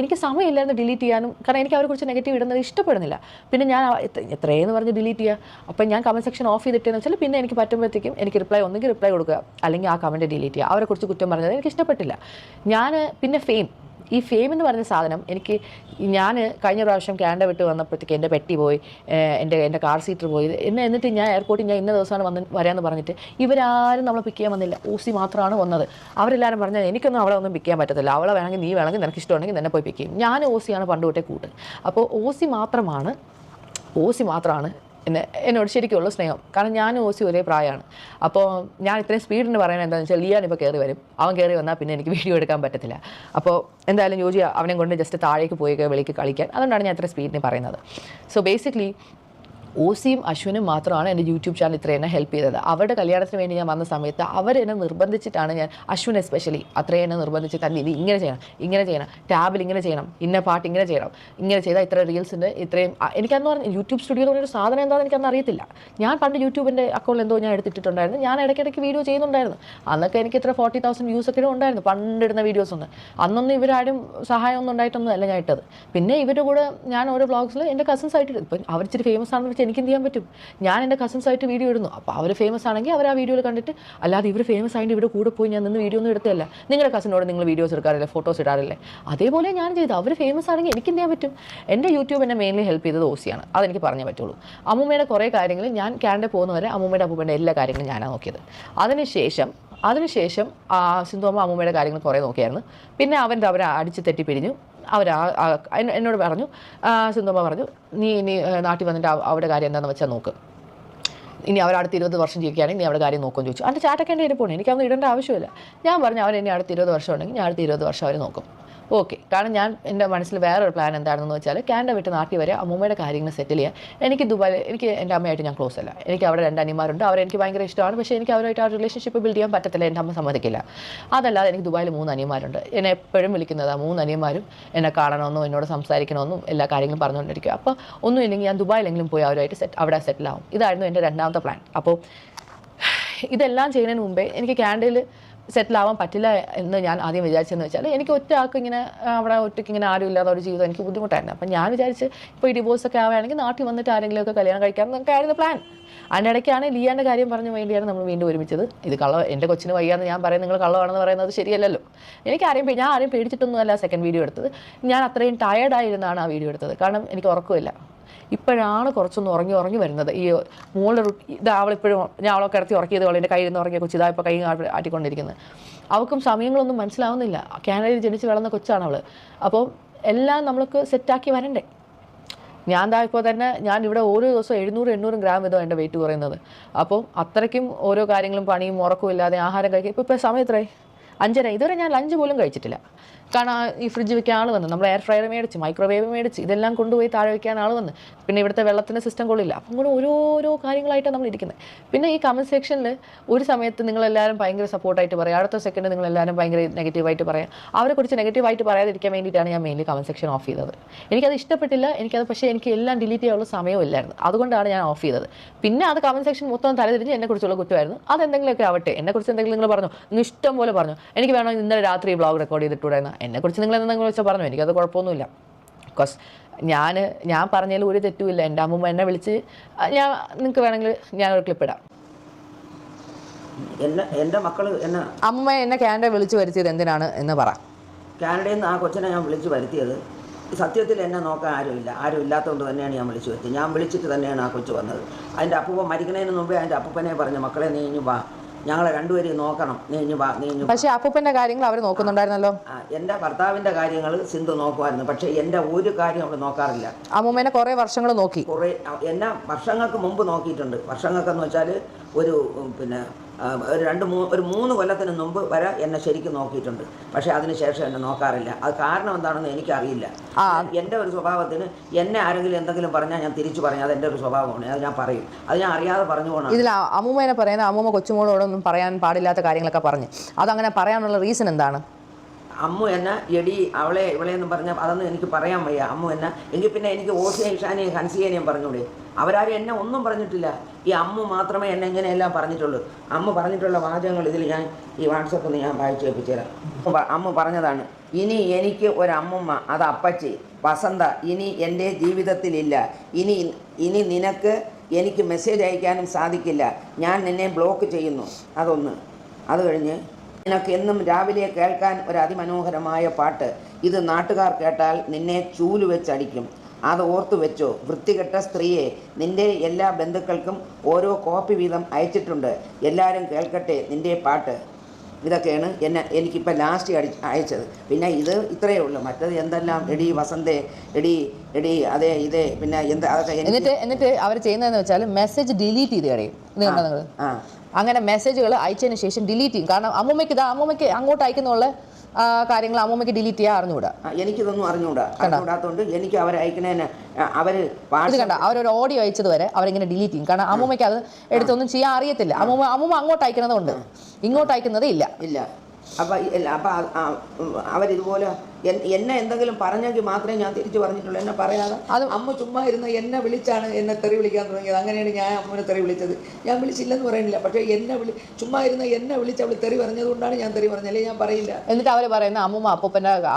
എനിക്ക് സമയമില്ലായിരുന്നു ഡിലീറ്റ് ചെയ്യാനും, കാരണം എനിക്ക് അവരെക്കുറിച്ച് നെഗറ്റീവ് ഇടുന്നത് ഇഷ്ടപ്പെടുന്നില്ല. പിന്നെ ഞാൻ എത്രയെന്ന് പറഞ്ഞ് ഡിലീറ്റ് ചെയ്യുക. അപ്പോൾ ഞാൻ കമൻറ്റ് സെക്ഷൻ ഓഫ് ചെയ്തിട്ടെന്ന് വെച്ചാൽ പിന്നെ എനിക്ക് പറ്റുമ്പോഴത്തേക്കും എനിക്ക് ഒന്നെങ്കിൽ റിപ്ലൈ കൊടുക്കുക, അല്ലെങ്കിൽ ആ കമൻറ്റ് ഡിലീറ്റ് ചെയ്യുക. അവരെക്കുറിച്ച് കുറ്റം പറഞ്ഞത് എനിക്ക് ഇഷ്ടപ്പെട്ടില്ല. പിന്നെ ഈ ഫെയിം എന്ന് പറഞ്ഞ സാധനം ഞാൻ കഴിഞ്ഞ പ്രാവശ്യം കാനഡ വിട്ട് വന്നപ്പോഴത്തേക്ക് എൻ്റെ പെട്ടി പോയി, എൻ്റെ കാർ സീറ്റർ പോയി. എന്നിട്ട് ഞാൻ എയർപോർട്ടിൽ ഇന്ന ദിവസമാണ് വരാമെന്ന് പറഞ്ഞിട്ട് ഇവരാരും നമ്മളെ പിക്ക് ചെയ്യാൻ വന്നില്ല. ഓസി മാത്രമാണ് വന്നത്. അവരെല്ലാവരും പറഞ്ഞാൽ എനിക്കൊന്നും അവളെ ഒന്നും പിക്ക് ചെയ്യാൻ പറ്റത്തില്ല, അവളെ വേണമെങ്കിൽ നീ വേണമെങ്കിൽ നിനക്ക് ഇഷ്ടമുണ്ടെങ്കിൽ തന്നെ പോയി പിക്ക് ചെയ്യും. ഞാൻ ഓസിയാണ് പണ്ട് തൊട്ടേ കൂട്ട്. അപ്പോൾ ഓസി മാത്രമാണ് എന്നോട് ശരിക്കുള്ള സ്നേഹം. കാരണം ഞാനും ഓസി ഒരേ പ്രായമാണ്. അപ്പോൾ ഞാൻ ഇത്രയും സ്പീഡിന് പറയുന്നത് എന്താണെന്ന് വെച്ചാൽ ലിയാൻ ഇപ്പോൾ കയറി വരും. അവൻ കയറി വന്നാൽ പിന്നെ എനിക്ക് വീഡിയോ എടുക്കാൻ പറ്റത്തില്ല. അപ്പോൾ എന്തായാലും ജോജി അവനെ കൊണ്ട് ജസ്റ്റ് താഴേക്ക് പോയി വെളിക്ക് കളിക്കാൻ, അതുകൊണ്ടാണ് ഞാൻ ഇത്ര സ്പീഡിന് പറയുന്നത്. സോ ബേസിക്കലി ഓസിയും അശ്വിനും മാത്രമാണ് എൻ്റെ യൂട്യൂബ് ചാനൽ ഇത്രയും എന്നെ ഹെൽപ്പ് ചെയ്തത്. അവരുടെ കല്യാണത്തിന് വേണ്ടി ഞാൻ വന്ന സമയത്ത് അവരെന്നെ നിർബന്ധിച്ചിട്ടാണ് അശ്വിൻ എസ്പെഷ്യലി അത്രയും എന്നെ നിർബന്ധിച്ച് തന്നെ ഇത് ഇങ്ങനെ ചെയ്യണം, ടാബിൽ ഇങ്ങനെ ചെയ്യണം, ഇന്ന പാട്ട് ഇങ്ങനെ ചെയ്താൽ ഇത്ര റീൽസിൻ്റെ ഇത്രയും. എനിക്കന്ന് പറഞ്ഞാൽ യൂട്യൂബ് സ്റ്റുഡിയോ എന്ന് പറഞ്ഞൊരു സാധനം എന്താണെന്ന് എനിക്കന്ന് അറിയത്തില്ല. ഞാൻ പണ്ട് യൂട്യൂബിൻ്റെ അക്കൗണ്ടിൽ എന്തോ ഞാൻ എടുത്തിട്ടുണ്ടായിരുന്നു. ഞാൻ ഇടയ്ക്കിടയ്ക്ക് വീഡിയോ ചെയ്യുന്നുണ്ടായിരുന്നു. അന്നൊക്കെ എനിക്ക് ഇത്ര 40,000 വ്യൂസ് ഒക്കെ ഉണ്ടായിരുന്നു പണ്ടിടുന്ന വീഡിയോസ് ഒന്നും. അന്നൊന്നും ഇവരാരും സഹായമൊന്നും ഉണ്ടായിട്ടൊന്നും അല്ല ഞാൻ ഇട്ടത്. പിന്നെ ഇവരുടെ കൂടെ ഞാൻ ഓരോ വ്ളോഗ്സിൽ എൻ്റെ കസിൻസ് ആയിട്ട് ഇപ്പം അവർ ഇച്ചിരി ഫേമസ് ആണെന്ന് വെച്ചാൽ എനിക്ക് എന്ത് ചെയ്യാൻ പറ്റും? ഞാൻ എൻ്റെ കസിൻസായിട്ട് വീഡിയോ ഇടുന്നു. അപ്പോൾ അവർ ഫേമസ് ആണെങ്കിൽ അവർ ആ വീഡിയോയിൽ കണ്ടിട്ട്, അല്ലാതെ ഇവർ ഫേമസ് ആയിട്ട് ഇവിടെ കൂടെ പോയി ഞാൻ നിന്ന് വീഡിയോ ഒന്നും എടുത്തല്ല. നിങ്ങളുടെ കസിനോട് നിങ്ങൾ വീഡിയോസ് എടുക്കാറില്ലേ, ഫോട്ടോസ് ഇടാറില്ലേ? അതേപോലെ ഞാൻ ചെയ്തു. അവർ ഫേമസ് ആണെങ്കിൽ എനിക്ക് എന്ത് ചെയ്യാൻ പറ്റും? എൻ്റെ യൂട്യൂബ് എന്നെ മെയിൻലി ഹെൽപ്പ് ചെയ്തത് ഓസിയാണ്. അതെനിക്ക് പറഞ്ഞേ പറ്റുള്ളൂ. അമ്മൂമ്മയുടെ കുറേ കാര്യങ്ങൾ ഞാൻ കാനഡ പോകുന്നവരെ അപ്പൂപ്പൻ്റെ എല്ലാ കാര്യങ്ങളും ഞാനാണ് നോക്കിയത്. അതിനുശേഷം സിന്ധുവമ്മ അമ്മൂമ്മയുടെ കാര്യങ്ങൾ കുറേ നോക്കിയായിരുന്നു. പിന്നെ അവരെ അടിച്ച് തെറ്റിപ്പിരിഞ്ഞു. എന്നോട് പറഞ്ഞു, സിന്ധുമ്മ പറഞ്ഞു, നീ ഇനി നാട്ടിൽ വന്നിട്ട് അവിടെ കാര്യം എന്താണെന്ന് വെച്ചാൽ നോക്ക്, ഇനി അവരടുത്ത് 20 വർഷം ജീവിക്കുകയാണെങ്കിൽ നീ അവിടെ കാര്യം നോക്കുമെന്ന് ചോദിച്ചു. അതിൻ്റെ ചാറ്റൊക്കെ എൻ്റെ ഇരിപ്പുണ്ട്, എനിക്കതൊന്നും ഇടേണ്ട ആവശ്യമില്ല. ഞാൻ പറഞ്ഞു അവരെന്നെ അടുത്ത് 20 വർഷം ഉണ്ടെങ്കിൽ ഞാൻ അടുത്ത 20 വർഷം അവർ നോക്കും. ഓക്കെ. കാരണം എൻ്റെ മനസ്സിൽ വേറൊരു പ്ലാൻ എന്താണെന്ന് വെച്ചാൽ കാനഡ വിട്ട് നാട്ടിൽ വരെ അമ്മൂമ്മയുടെ കാര്യങ്ങൾ സെറ്റിൽ ചെയ്യാൻ. എനിക്ക് എൻ്റെ അമ്മയായിട്ട് ഞാൻ ക്ലോസ് അല്ല. എനിക്ക് അവിടെ 2 അനിയന്മാരുണ്ട്. അവരെനിക്ക് ഭയങ്കര ഇഷ്ടമാണ്. പക്ഷേ എനിക്ക് അവരുമായിട്ട് ആ റിലേഷൻഷിപ്പ് ബിൽഡ് ചെയ്യാൻ പറ്റത്തില്ല. എൻ്റെ അമ്മ സമ്മതിക്കില്ല. അതല്ലാതെ എനിക്ക് ദുബായിൽ 3 അനിയന്മാരുണ്ട്. എന്നെ എപ്പോഴും വിളിക്കുന്നത് 3 അനിയന്മാരും എന്നെ കാണണമെന്നും എന്നോട് സംസാരിക്കണമെന്നും എല്ലാ കാര്യങ്ങളും പറഞ്ഞുകൊണ്ടിരിക്കുക. അപ്പോൾ ഒന്നും ഇല്ലെങ്കിൽ ഞാൻ ദുബായിലെങ്കിലും പോയി അവരുമായിട്ട് അവിടെ സെറ്റിലാവും. ഇതായിരുന്നു എൻ്റെ രണ്ടാമത്തെ പ്ലാൻ. അപ്പോൾ ഇതെല്ലാം ചെയ്യുന്നതിന് മുമ്പേ എനിക്ക് കാനഡയിൽ സെറ്റിലാവാൻ പറ്റില്ല എന്ന് ഞാൻ ആദ്യം വിചാരിച്ചതെന്ന് വെച്ചാൽ, എനിക്ക് ഒറ്റയാൾക്ക് ഇങ്ങനെ അവിടെ ഒറ്റയ്ക്ക് ഇങ്ങനെ ആരും ഇല്ലാത്ത ഒരു ജീവിതം എനിക്ക് ബുദ്ധിമുട്ടായിരുന്നു. അപ്പം ഞാൻ വിചാരിച്ച് ഇപ്പോൾ ഈ ഡിവോഴ്സൊക്കെ ആവുകയാണെങ്കിൽ നാട്ടിൽ വന്നിട്ട് ആരെങ്കിലുമൊക്കെ കല്യാണം കഴിക്കാമെന്നൊക്കെ ആയിരുന്നു പ്ലാൻ. അതിൻ്റെ ഇടയ്ക്കാണ് ലിയാൻ്റെ കാര്യം പറഞ്ഞു വേണ്ടിയാണ് നമ്മൾ വീണ്ടും ഒരുമിച്ചത്. ഇത് എൻ്റെ കൊച്ചിന് വയ്യാന്ന് ഞാൻ പറയുന്നത് നിങ്ങൾ കള്ളമാണെന്ന് പറയുന്നത് ശരിയല്ലല്ലോ. ഞാൻ ആരെയും പേടിച്ചിട്ടൊന്നുമല്ല സെക്കൻഡ് വീഡിയോ എടുത്തത്. ഞാൻ അത്രയും ടയേർഡായിരുന്നാണ് ആ വീഡിയോ എടുത്തത്. കാരണം എനിക്ക് ഉറക്കമില്ല. ഇപ്പോഴാണ് കുറച്ചൊന്ന് ഉറങ്ങി വരുന്നത്. ഈ മോളുടെ ഇത് അവളിപ്പോഴും ഞാൻ അവളെ കിടത്തി ഉറക്കിയത് എൻ്റെ കയ്യിൽ നിന്ന് ഉറങ്ങിയ കൊച്ചു ഇതാ ഇപ്പോൾ കൈ ആട്ടിക്കൊണ്ടിരിക്കുന്നത്. അവൾക്കും സമയങ്ങളൊന്നും മനസ്സിലാവുന്നില്ല. കാനഡയിൽ ജനിച്ച് വളർന്ന കൊച്ചാണ് അവൾ. അപ്പോൾ എല്ലാം നമ്മൾക്ക് സെറ്റാക്കി വരണ്ടേ. ഞാൻ ഇപ്പോൾ തന്നെ ഞാൻ ഇവിടെ ഓരോ ദിവസവും 700-800 ഗ്രാം വീതം എൻ്റെ വെയിറ്റ് കുറയുന്നത്. അപ്പോൾ അത്രയ്ക്കും ഓരോ കാര്യങ്ങളും പണിയും ഉറക്കവും ഇല്ലാതെ ആഹാരം കഴിക്കുക. ഇപ്പോൾ സമയം എത്രയായി? 5:30. ഇതുവരെ ഞാൻ ലഞ്ച് പോലും കഴിച്ചിട്ടില്ല. കാരണം ഈ ഫ്രിഡ്ജ് വെക്കാൻ ആൾ വന്ന്, നമ്മൾ എയർ ഫ്രയർ മേടിച്ച്, മൈക്രോവേവ് മേടിച്ച്, ഇതെല്ലാം കൊണ്ടുപോയി താഴെ വയ്ക്കാൻ ആൾ വന്ന്, പിന്നെ ഇവിടുത്തെ വെള്ളത്തിൻ്റെ സിസ്റ്റം കൊള്ളില്ല. അപ്പം കൂടെ ഓരോ കാര്യങ്ങളായിട്ടാണ് നമ്മൾ ഇരിക്കുന്നത്. പിന്നെ ഈ കമൻറ്റ് സെക്ഷനിൽ ഒരു സമയത്ത് നിങ്ങളെല്ലാവരും ഭയങ്കര സപ്പോർട്ടായിട്ട് പറയാം, അടുത്ത സെക്കൻഡ് നിങ്ങളെല്ലാവരും ഭയങ്കര നെഗറ്റീവായിട്ട് പറയാം. അവരെക്കുറിച്ച് നെഗറ്റീവായിട്ട് പറയാതിരിക്കാൻ വേണ്ടിയിട്ടാണ് ഞാൻ മെയിൻലി കമൻറ്റ് സെക്ഷൻ ഓഫ് ചെയ്തത്. എനിക്കത് ഇഷ്ടപ്പെട്ടില്ല. പക്ഷേ എനിക്ക് എല്ലാം ഡിലീറ്റ് ചെയ്യാനുള്ള സമയമില്ലായിരുന്നു. അതുകൊണ്ടാണ് ഞാൻ ഓഫ് ചെയ്തത്. പിന്നെ അത് കമൻറ്റ് സെക്ഷൻ മൊത്തം തലതിരിഞ്ഞ് എന്നെക്കുറിച്ചുള്ള കുറ്റമായിരുന്നു. അതെന്തെങ്കിലുമൊക്കെ ആവട്ടെ. എന്നെക്കുറിച്ച് എന്തെങ്കിലും നിങ്ങൾ പറഞ്ഞു, നിങ്ങൾ ഇഷ്ടം പോലെ പറഞ്ഞു. എനിക്ക് വേണമെങ്കിൽ ഇന്നലെ രാത്രി വ്ളോഗ് റെക്കോർഡ് ചെയ്തിട്ടുണ്ടായിരുന്നു. എന്നെക്കുറിച്ച് നിങ്ങൾ എന്തെങ്കിലും വെച്ചാൽ പറഞ്ഞു, എനിക്കത് കുഴപ്പമൊന്നുമില്ല. ബിക്കോസ് ഞാൻ പറഞ്ഞതിൽ ഒരു തെറ്റുമില്ല. എൻ്റെ അമ്മൂമ്മ എന്നെ വിളിച്ച് നിങ്ങൾക്ക് വേണമെങ്കിൽ ഞാനൊരു ക്ലിപ്പ് ഇടാം. എൻ്റെ മക്കൾ അമ്മൂമ്മ എന്നെ കാനഡ വിളിച്ച് വരുത്തിയത് എന്തിനാണ് എന്ന് പറ. കാനഡയിൽ നിന്ന് ആ കൊച്ചിനെ ഞാൻ വിളിച്ച് വരുത്തിയത് സത്യത്തിൽ എന്നെ നോക്കാൻ ആരും ഇല്ലാത്തതുകൊണ്ട് തന്നെയാണ് ഞാൻ വിളിച്ചു വരുത്തിയത്. ഞാൻ വിളിച്ചിട്ട് തന്നെയാണ് ആ കൊച്ചു വന്നത്. അതിൻ്റെ അപ്പൂപ്പൻ മരിക്കുന്നതിന് മുമ്പേ അതിൻ്റെ അപ്പൂപ്പനെ പറഞ്ഞു, മക്കളെ നീ ഇനി വാ, ഞങ്ങളെ രണ്ടുപേരെയും നോക്കണം, നീ ഇനി വാ. പക്ഷേ അപ്പൂപ്പൻ്റെ കാര്യങ്ങൾ അവർ നോക്കുന്നുണ്ടായിരുന്നല്ലോ. എൻ്റെ ഭർത്താവിൻ്റെ കാര്യങ്ങൾ സിന്ധു നോക്കുമായിരുന്നു. പക്ഷേ എൻ്റെ ഒരു കാര്യം അവിടെ നോക്കാറില്ല. അമ്മൂമ്മേനെ കുറേ വർഷങ്ങൾ നോക്കി. എന്നെ വർഷങ്ങൾക്ക് മുമ്പ് നോക്കിയിട്ടുണ്ട്. വർഷങ്ങൾക്കെന്ന് വെച്ചാൽ ഒരു ഒരു 3 കൊല്ലത്തിന് മുമ്പ് വരെ എന്നെ ശരിക്കും നോക്കിയിട്ടുണ്ട്. പക്ഷേ അതിന് ശേഷം എന്നെ നോക്കാറില്ല. അത് കാരണം എന്താണെന്ന് എനിക്കറിയില്ല. എൻ്റെ ഒരു സ്വഭാവത്തിന് എന്നെ ആരെങ്കിലും എന്തെങ്കിലും പറഞ്ഞാൽ ഞാൻ തിരിച്ചു പറഞ്ഞാൽ അതെൻ്റെ ഒരു സ്വഭാവമാണ്. അത് ഞാൻ പറയും. അത് ഞാൻ അറിയാതെ പറഞ്ഞു പോകണം. ഇതിൽ അമ്മൂമ്മേനെ പറയുന്ന അമ്മൂമ്മ കൊച്ചുമോളോടൊന്നും പറയാൻ പാടില്ലാത്ത കാര്യങ്ങളൊക്കെ പറഞ്ഞു. അതങ്ങനെ പറയാനുള്ള റീസൺ എന്താണ്? അമ്മു എന്നെ എടി അവളെ ഇവളെന്നും പറഞ്ഞാൽ അതൊന്നും എനിക്ക് പറയാൻ വയ്യ. അമ്മു എന്നെ എങ്കിൽ പിന്നെ എനിക്ക് ഓസിയെ ഇഷാനെയും ഹൻസിയേനെയും പറഞ്ഞൂടെ? അവരാരും എന്നെ ഒന്നും പറഞ്ഞിട്ടില്ല. ഈ അമ്മു മാത്രമേ എന്നെ ഇങ്ങനെയെല്ലാം പറഞ്ഞിട്ടുള്ളൂ. അമ്മ പറഞ്ഞിട്ടുള്ള വാചകങ്ങൾ ഇതിൽ ഞാൻ ഈ വാട്സപ്പിൽ ഞാൻ വായിച്ചു കേൾപ്പിച്ചു തരാം. അമ്മ പറഞ്ഞതാണ്, ഇനി എനിക്ക് ഒരമ്മുമ്മ, അത് അപ്പച്ചി വസന്ത ഇനി എൻ്റെ ജീവിതത്തിലില്ല. ഇനി നിനക്ക് എനിക്ക് മെസ്സേജ് അയക്കാനും സാധിക്കില്ല. ഞാൻ നിന്നെ ബ്ലോക്ക് ചെയ്യുന്നു. അതൊന്ന്. അത് കഴിഞ്ഞ് നിനക്ക് എന്നും രാവിലെ കേൾക്കാൻ ഒരു അതിമനോഹരമായ പാട്ട്. ഇത് നാട്ടുകാർ കേട്ടാൽ നിന്നെ ചൂല് വെച്ചടിക്കും. അത് ഓർത്തു വെച്ചോ. വൃത്തികെട്ട സ്ത്രീയെ, നിൻ്റെ എല്ലാ ബന്ധുക്കൾക്കും ഓരോ കോപ്പി വീതം അയച്ചിട്ടുണ്ട്. എല്ലാവരും കേൾക്കട്ടെ നിൻ്റെ പാട്ട്. ഇതൊക്കെയാണ് എനിക്കിപ്പോൾ ലാസ്റ്റ് അയച്ചത്. പിന്നെ ഇത് ഇത്രയേ ഉള്ളൂ. മറ്റത് എന്തെല്ലാം എടി വസന്തേ, എടി അതേ ഇതേ പിന്നെ എന്താ അതൊക്കെ. എന്നിട്ട് അവർ ചെയ്യുന്നതെന്ന് വെച്ചാൽ മെസ്സേജ് ഡിലീറ്റ് ചെയ്ത് കളയും. നിങ്ങൾ അങ്ങനെ മെസ്സേജുകൾ അയച്ചതിന് ശേഷം ഡിലീറ്റ് ചെയ്യും. കാരണം അമ്മൂമ്മയ്ക്ക് അങ്ങോട്ട് അയക്കുന്നുള്ള കാര്യങ്ങൾ അമ്മൂമ്മയ്ക്ക് ഡിലീറ്റ് ചെയ്യാൻ അറിഞ്ഞുകൂടാ. എനിക്കിതൊന്നും അറിഞ്ഞുകൂടാത്തതുകൊണ്ട് എനിക്ക് അവർ അയക്കണേന് അവരൊരു ഓഡിയോ അയച്ചത് വരെ അവരിങ്ങനെ ഡിലീറ്റ് ചെയ്യും. കാരണം അമ്മൂമ്മയ്ക്ക് അത് എടുത്തൊന്നും ചെയ്യാൻ അറിയത്തില്ല. അമ്മൂമ്മ അങ്ങോട്ട് അയക്കുന്നതുകൊണ്ട് ഇങ്ങോട്ട് അയക്കുന്നതേ ഇല്ല. അപ്പം അവരിതുപോലെ എന്നെ എന്തെങ്കിലും പറഞ്ഞെങ്കിൽ മാത്രമേ ഞാൻ തിരിച്ചു പറഞ്ഞിട്ടുള്ളൂ. എന്നെ പറയാതെ അമ്മ ചുമ്മാ ഇരുന്ന് എന്നെ വിളിച്ചാണ് എന്നെ തെറി വിളിക്കാൻ തുടങ്ങിയത്. അങ്ങനെയാണ് ഞാൻ അമ്മനെ തെറി വിളിച്ചത്. ഞാൻ വിളിച്ചില്ലെന്ന് പറയുന്നില്ല. പക്ഷേ ചുമ്മാ ഇരുന്ന് എന്നെ വിളിച്ച് അവൾ തെറി പറഞ്ഞതുകൊണ്ടാണ് ഞാൻ തെറി പറഞ്ഞല്ലേ, ഞാൻ പറയില്ല. എന്നിട്ട് അവർ പറയുന്ന അമ്മൂമ്മ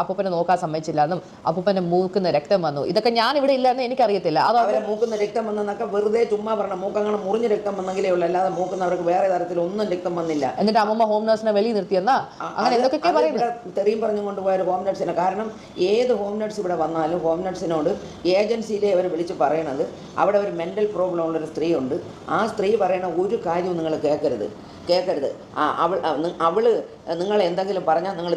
അപ്പൂപ്പനെ നോക്കാൻ സമ്മതിച്ചില്ല എന്നും അപ്പൂപ്പൻ്റെ മൂക്കുന്ന രക്തം വന്നു, ഇതൊക്കെ ഞാൻ ഇവിടെ ഇല്ലെന്ന് എനിക്കറിയത്തില്ല. അത് അവരെ മൂക്കുന്ന രക്തം വന്നെന്നൊക്കെ വെറുതെ ചുമ്മാ പറഞ്ഞ മൂക്കങ്ങനെ മുറിഞ്ഞ രക്തം വന്നെങ്കിലേ ഉള്ളൂ. അല്ലാതെ മൂക്കുന്നവർക്ക് വേറെ തരത്തിൽ ഒന്നും രക്തം വന്നില്ല. എന്നിട്ട് അമ്മൂമ്മ ഹോം നഴ്സിനെ വെളിയിൽ നിർത്തിയെന്നാ അങ്ങനെ എന്തൊക്കെ പറയുന്നത്. തെറിയും പറഞ്ഞു കൊണ്ടുപോയൊരു ഹോം നഴ്സിനെ. കാരണം ഏത് ഹോം നഴ്സ് ഇവിടെ വന്നാലും ഹോം നഴ്സിനോട് ഏജൻസിയിലെ അവർ വിളിച്ച് പറയണത് അവിടെ ഒരു മെൻ്റൽ പ്രോബ്ലം ഉള്ളൊരു സ്ത്രീ ഉണ്ട്. ആ സ്ത്രീ പറയണ ഒരു കാര്യവും നിങ്ങൾ കേൾക്കരുത്. അവൾ നിങ്ങൾ എന്തെങ്കിലും പറഞ്ഞാൽ നിങ്ങൾ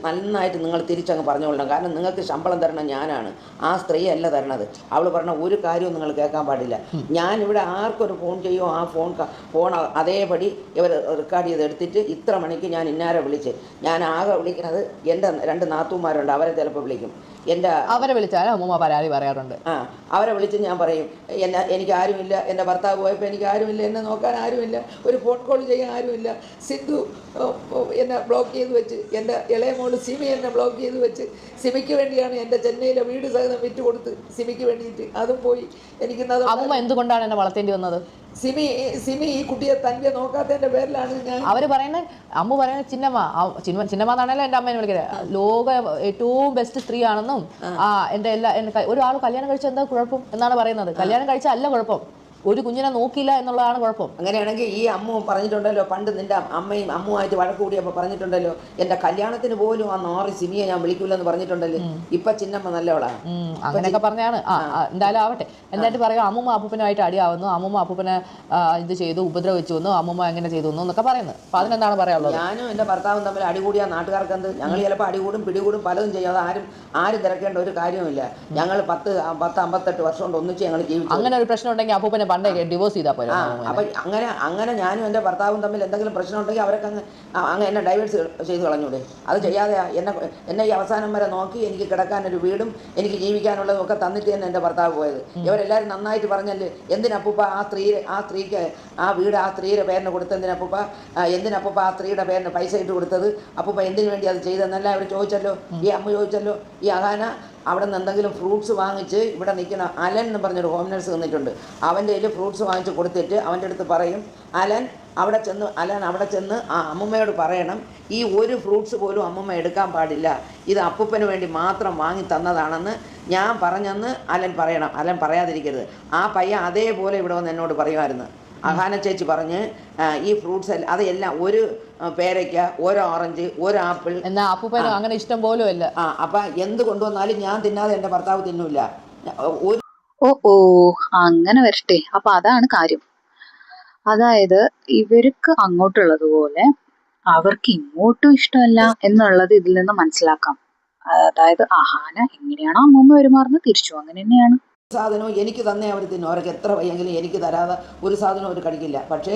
നന്നായിട്ട് നിങ്ങൾ തിരിച്ചങ്ങ് പറഞ്ഞുകൊള്ളണം. കാരണം നിങ്ങൾക്ക് ശമ്പളം തരണം ഞാനാണ്, ആ സ്ത്രീ അല്ല തരണത്. അവൾ പറഞ്ഞ ഒരു കാര്യവും നിങ്ങൾ കേൾക്കാൻ പാടില്ല. ഞാനിവിടെ ആർക്കൊരു ഫോൺ ചെയ്യുമോ ആ ഫോൺ അതേപടി ഇവർ റെക്കോർഡ് ചെയ്ത് എടുത്തിട്ട് ഇത്ര മണിക്ക് ഞാൻ ഇന്നാരെ വിളിച്ച്, ഞാൻ ആകെ വിളിക്കുന്നത് എൻ്റെ 2 നാത്തൂന്മാരുണ്ട്, അവരെ ചിലപ്പോൾ വിളിക്കും. അവരെ വിളിച്ചാലും അമ്മൂമ്മ പരാതി പറയാറുണ്ട്. അവരെ വിളിച്ച് ഞാൻ പറയും, എനിക്ക് ആരുമില്ല, എൻ്റെ ഭർത്താവ് പോയപ്പോൾ എനിക്ക് ആരുമില്ല, എന്നെ നോക്കാൻ ആരുമില്ല, ഒരു ഫോൺ കോൾ ചെയ്യാൻ ആരുമില്ല. സിന്ധു എന്നെ ബ്ലോക്ക് ചെയ്ത് വെച്ച്, എൻ്റെ ഇളയ മോള് സിമി എന്നെ ബ്ലോക്ക് ചെയ്ത് വെച്ച്, സിമിക്ക് വേണ്ടിയാണ് എൻ്റെ ചെന്നൈയിലെ വീട് സഹിതം വിറ്റ് കൊടുത്ത് സിമിക്ക് വേണ്ടിയിട്ട്, അതും പോയി. എനിക്ക് അമ്മൂമ്മ എന്തുകൊണ്ടാണ് എന്നെ വളർത്തേണ്ടി വന്നത്? സിമി ഈ കുട്ടിയെ തന്നെ നോക്കാത്തതിൻ്റെ പേരിലാണ് ഞാൻ. അമ്മ പറയുന്നത് ചിന്നമ്മ എന്നാണല്ലോ എൻ്റെ അമ്മേനെ വിളിക്കുന്നത്. ലോക ഏറ്റവും ബെസ്റ്റ് സ്ത്രീ ആണെന്നും എൻ്റെ ഒരാൾ കല്യാണം കഴിച്ചാൽ എന്താ കുഴപ്പം എന്നാണ് പറയുന്നത്. കല്യാണം കഴിച്ചാൽ അല്ല കുഴപ്പം, ഒരു കുഞ്ഞിനെ നോക്കിയില്ല എന്നുള്ളതാണ് കുഴപ്പം. അങ്ങനെയാണെങ്കിൽ ഈ അമ്മ പറഞ്ഞിട്ടുണ്ടല്ലോ, പണ്ട് നിന്റെ അമ്മയും അമ്മുമായിട്ട് വഴക്ക് കൂടിയപ്പോൾ പറഞ്ഞിട്ടുണ്ടല്ലോ, എൻ്റെ കല്യാണത്തിന് പോലും ആ 4 സിമിയെ ഞാൻ വിളിക്കൂലെന്ന് പറഞ്ഞിട്ടുണ്ടല്ലോ. ഇപ്പൊ ചിന്നമ്മ നല്ലവളാണ്. അങ്ങനെയൊക്കെ പറഞ്ഞാണ്. എന്തായാലും ആവട്ടെ. എന്നിട്ട് പറയും അമ്മൂമ്മ അപ്പൂപ്പനായിട്ട് അടിയാവുന്നു, അമ്മൂമ്മ അപ്പൂപ്പനെ ഇത് ചെയ്തു, ഉപദ്രവിച്ചു വന്നു, അമ്മൂമ്മ എങ്ങനെ ചെയ്തു എന്നൊക്കെ പറയുന്നത്. അപ്പൊ അതിനെന്താണ് പറയാനുള്ളത്? ഞാനും എൻ്റെ ഭർത്താവും തമ്മിൽ അടികൂടിയ നാട്ടുകാർക്ക് എന്ത്? ഞങ്ങൾ ചിലപ്പോൾ അടികൂടും പിടികൂടും പലതും ചെയ്യും. അത് ആരും തിരക്കേണ്ട ഒരു കാര്യവുമില്ല. ഞങ്ങൾ 10-58 വർഷം കൊണ്ട് ഒന്നിച്ച് ഞങ്ങൾ ജീവിച്ചു. അങ്ങനെ ഒരു പ്രശ്നം ഉണ്ടെങ്കിൽ അപ്പൂപ്പനെ പണ്ടേ ഡിവോഴ്സ് ചെയ്താൽ പോലെ. അപ്പം അങ്ങനെ ഞാനും എൻ്റെ ഭർത്താവും തമ്മിൽ എന്തെങ്കിലും പ്രശ്നം ഉണ്ടെങ്കിൽ അവരൊക്കെ അങ്ങ് എന്നെ ഡൈവേഴ്സ് ചെയ്ത് കളഞ്ഞൂടെ? അത് ചെയ്യാതെ എന്നെ ഈ അവസാനം വരെ നോക്കി എനിക്ക് കിടക്കാനൊരു വീടും എനിക്ക് ജീവിക്കാനുള്ളതും ഒക്കെ തന്നിട്ട് തന്നെ എൻ്റെ ഭർത്താവ് പോയത്. ഇവരെല്ലാവരും നന്നായിട്ട് പറഞ്ഞല്ലേ, എന്തിനപ്പൂപ്പ ആ സ്ത്രീക്ക് ആ വീട് ആ സ്ത്രീയുടെ പേരിന് കൊടുത്തെന്തിനപ്പൂപ്പ, എന്തിനപ്പൂപ്പ ആ സ്ത്രീയുടെ പേരിന് പൈസ ഇട്ട് കൊടുത്തത്, അപ്പൂപ്പ എന്തിനു വേണ്ടി അത് ചെയ്തെന്നല്ല അവർ ചോദിച്ചല്ലോ. ഈ അമ്മ ചോദിച്ചല്ലോ. ഈ അഹാന അവിടെ നിന്ന് എന്തെങ്കിലും ഫ്രൂട്ട്സ് വാങ്ങിച്ച് ഇവിടെ നിൽക്കുന്ന അലൻ എന്ന് പറഞ്ഞൊരു ഹോം നഴ്സ് നിന്നിട്ടുണ്ട്. അവൻ്റെ കയ്യിൽ ഫ്രൂട്ട്സ് വാങ്ങിച്ച് കൊടുത്തിട്ട് അവൻ്റെ അടുത്ത് പറയും, അലൻ അവിടെ ചെന്ന് ആ അമ്മൂമ്മയോട് പറയണം, ഈ ഒരു ഫ്രൂട്ട്സ് പോലും അമ്മൂമ്മ എടുക്കാൻ പാടില്ല, ഇത് അപ്പൂപ്പന് വേണ്ടി മാത്രം വാങ്ങി തന്നതാണെന്ന് ഞാൻ പറഞ്ഞെന്ന് അലൻ പറയണം. അലൻ പറയാതിരിക്കരുത്. ആ പയ്യൻ അതേപോലെ ഇവിടെ വന്ന് എന്നോട് പറയുമായിരുന്നു. അഹാന ചേച്ചി പറഞ്ഞ് ഈ ഫ്രൂട്ട്സ് അതെല്ലാം ഒരു പേരയ്ക്ക, ഒരു ഓറഞ്ച്, ഒരു ആപ്പിൾ, എന്നാ അപ്പൂപ്പനും അങ്ങനെ ഇഷ്ടം പോലും അല്ല. അപ്പം എന്ത് കൊണ്ടുവന്നാലും ഞാൻ തിന്നാതെ എൻ്റെ ഭർത്താവ് തിന്നൂല. ഓ അങ്ങനെ വരട്ടെ. അപ്പൊ അതാണ് കാര്യം. അതായത് ഇവർക്ക് അങ്ങോട്ടുള്ളതുപോലെ അവർക്ക് ഇങ്ങോട്ടും ഇഷ്ടമല്ല എന്നുള്ളത് ഇതിൽ നിന്ന് മനസ്സിലാക്കാം. അതായത് അഹാന എങ്ങനെയാണോ അമ്മൂമ്മ പെരുമാറുന്നത് തിരിച്ചു അങ്ങനെ തന്നെയാണ്. സാധനവും എനിക്ക് തന്നെ അവർ തിന്നും. അവർക്ക് എത്ര വയ്യെങ്കിലും എനിക്ക് തരാതെ ഒരു സാധനവും അവർ കഴിക്കില്ല. പക്ഷേ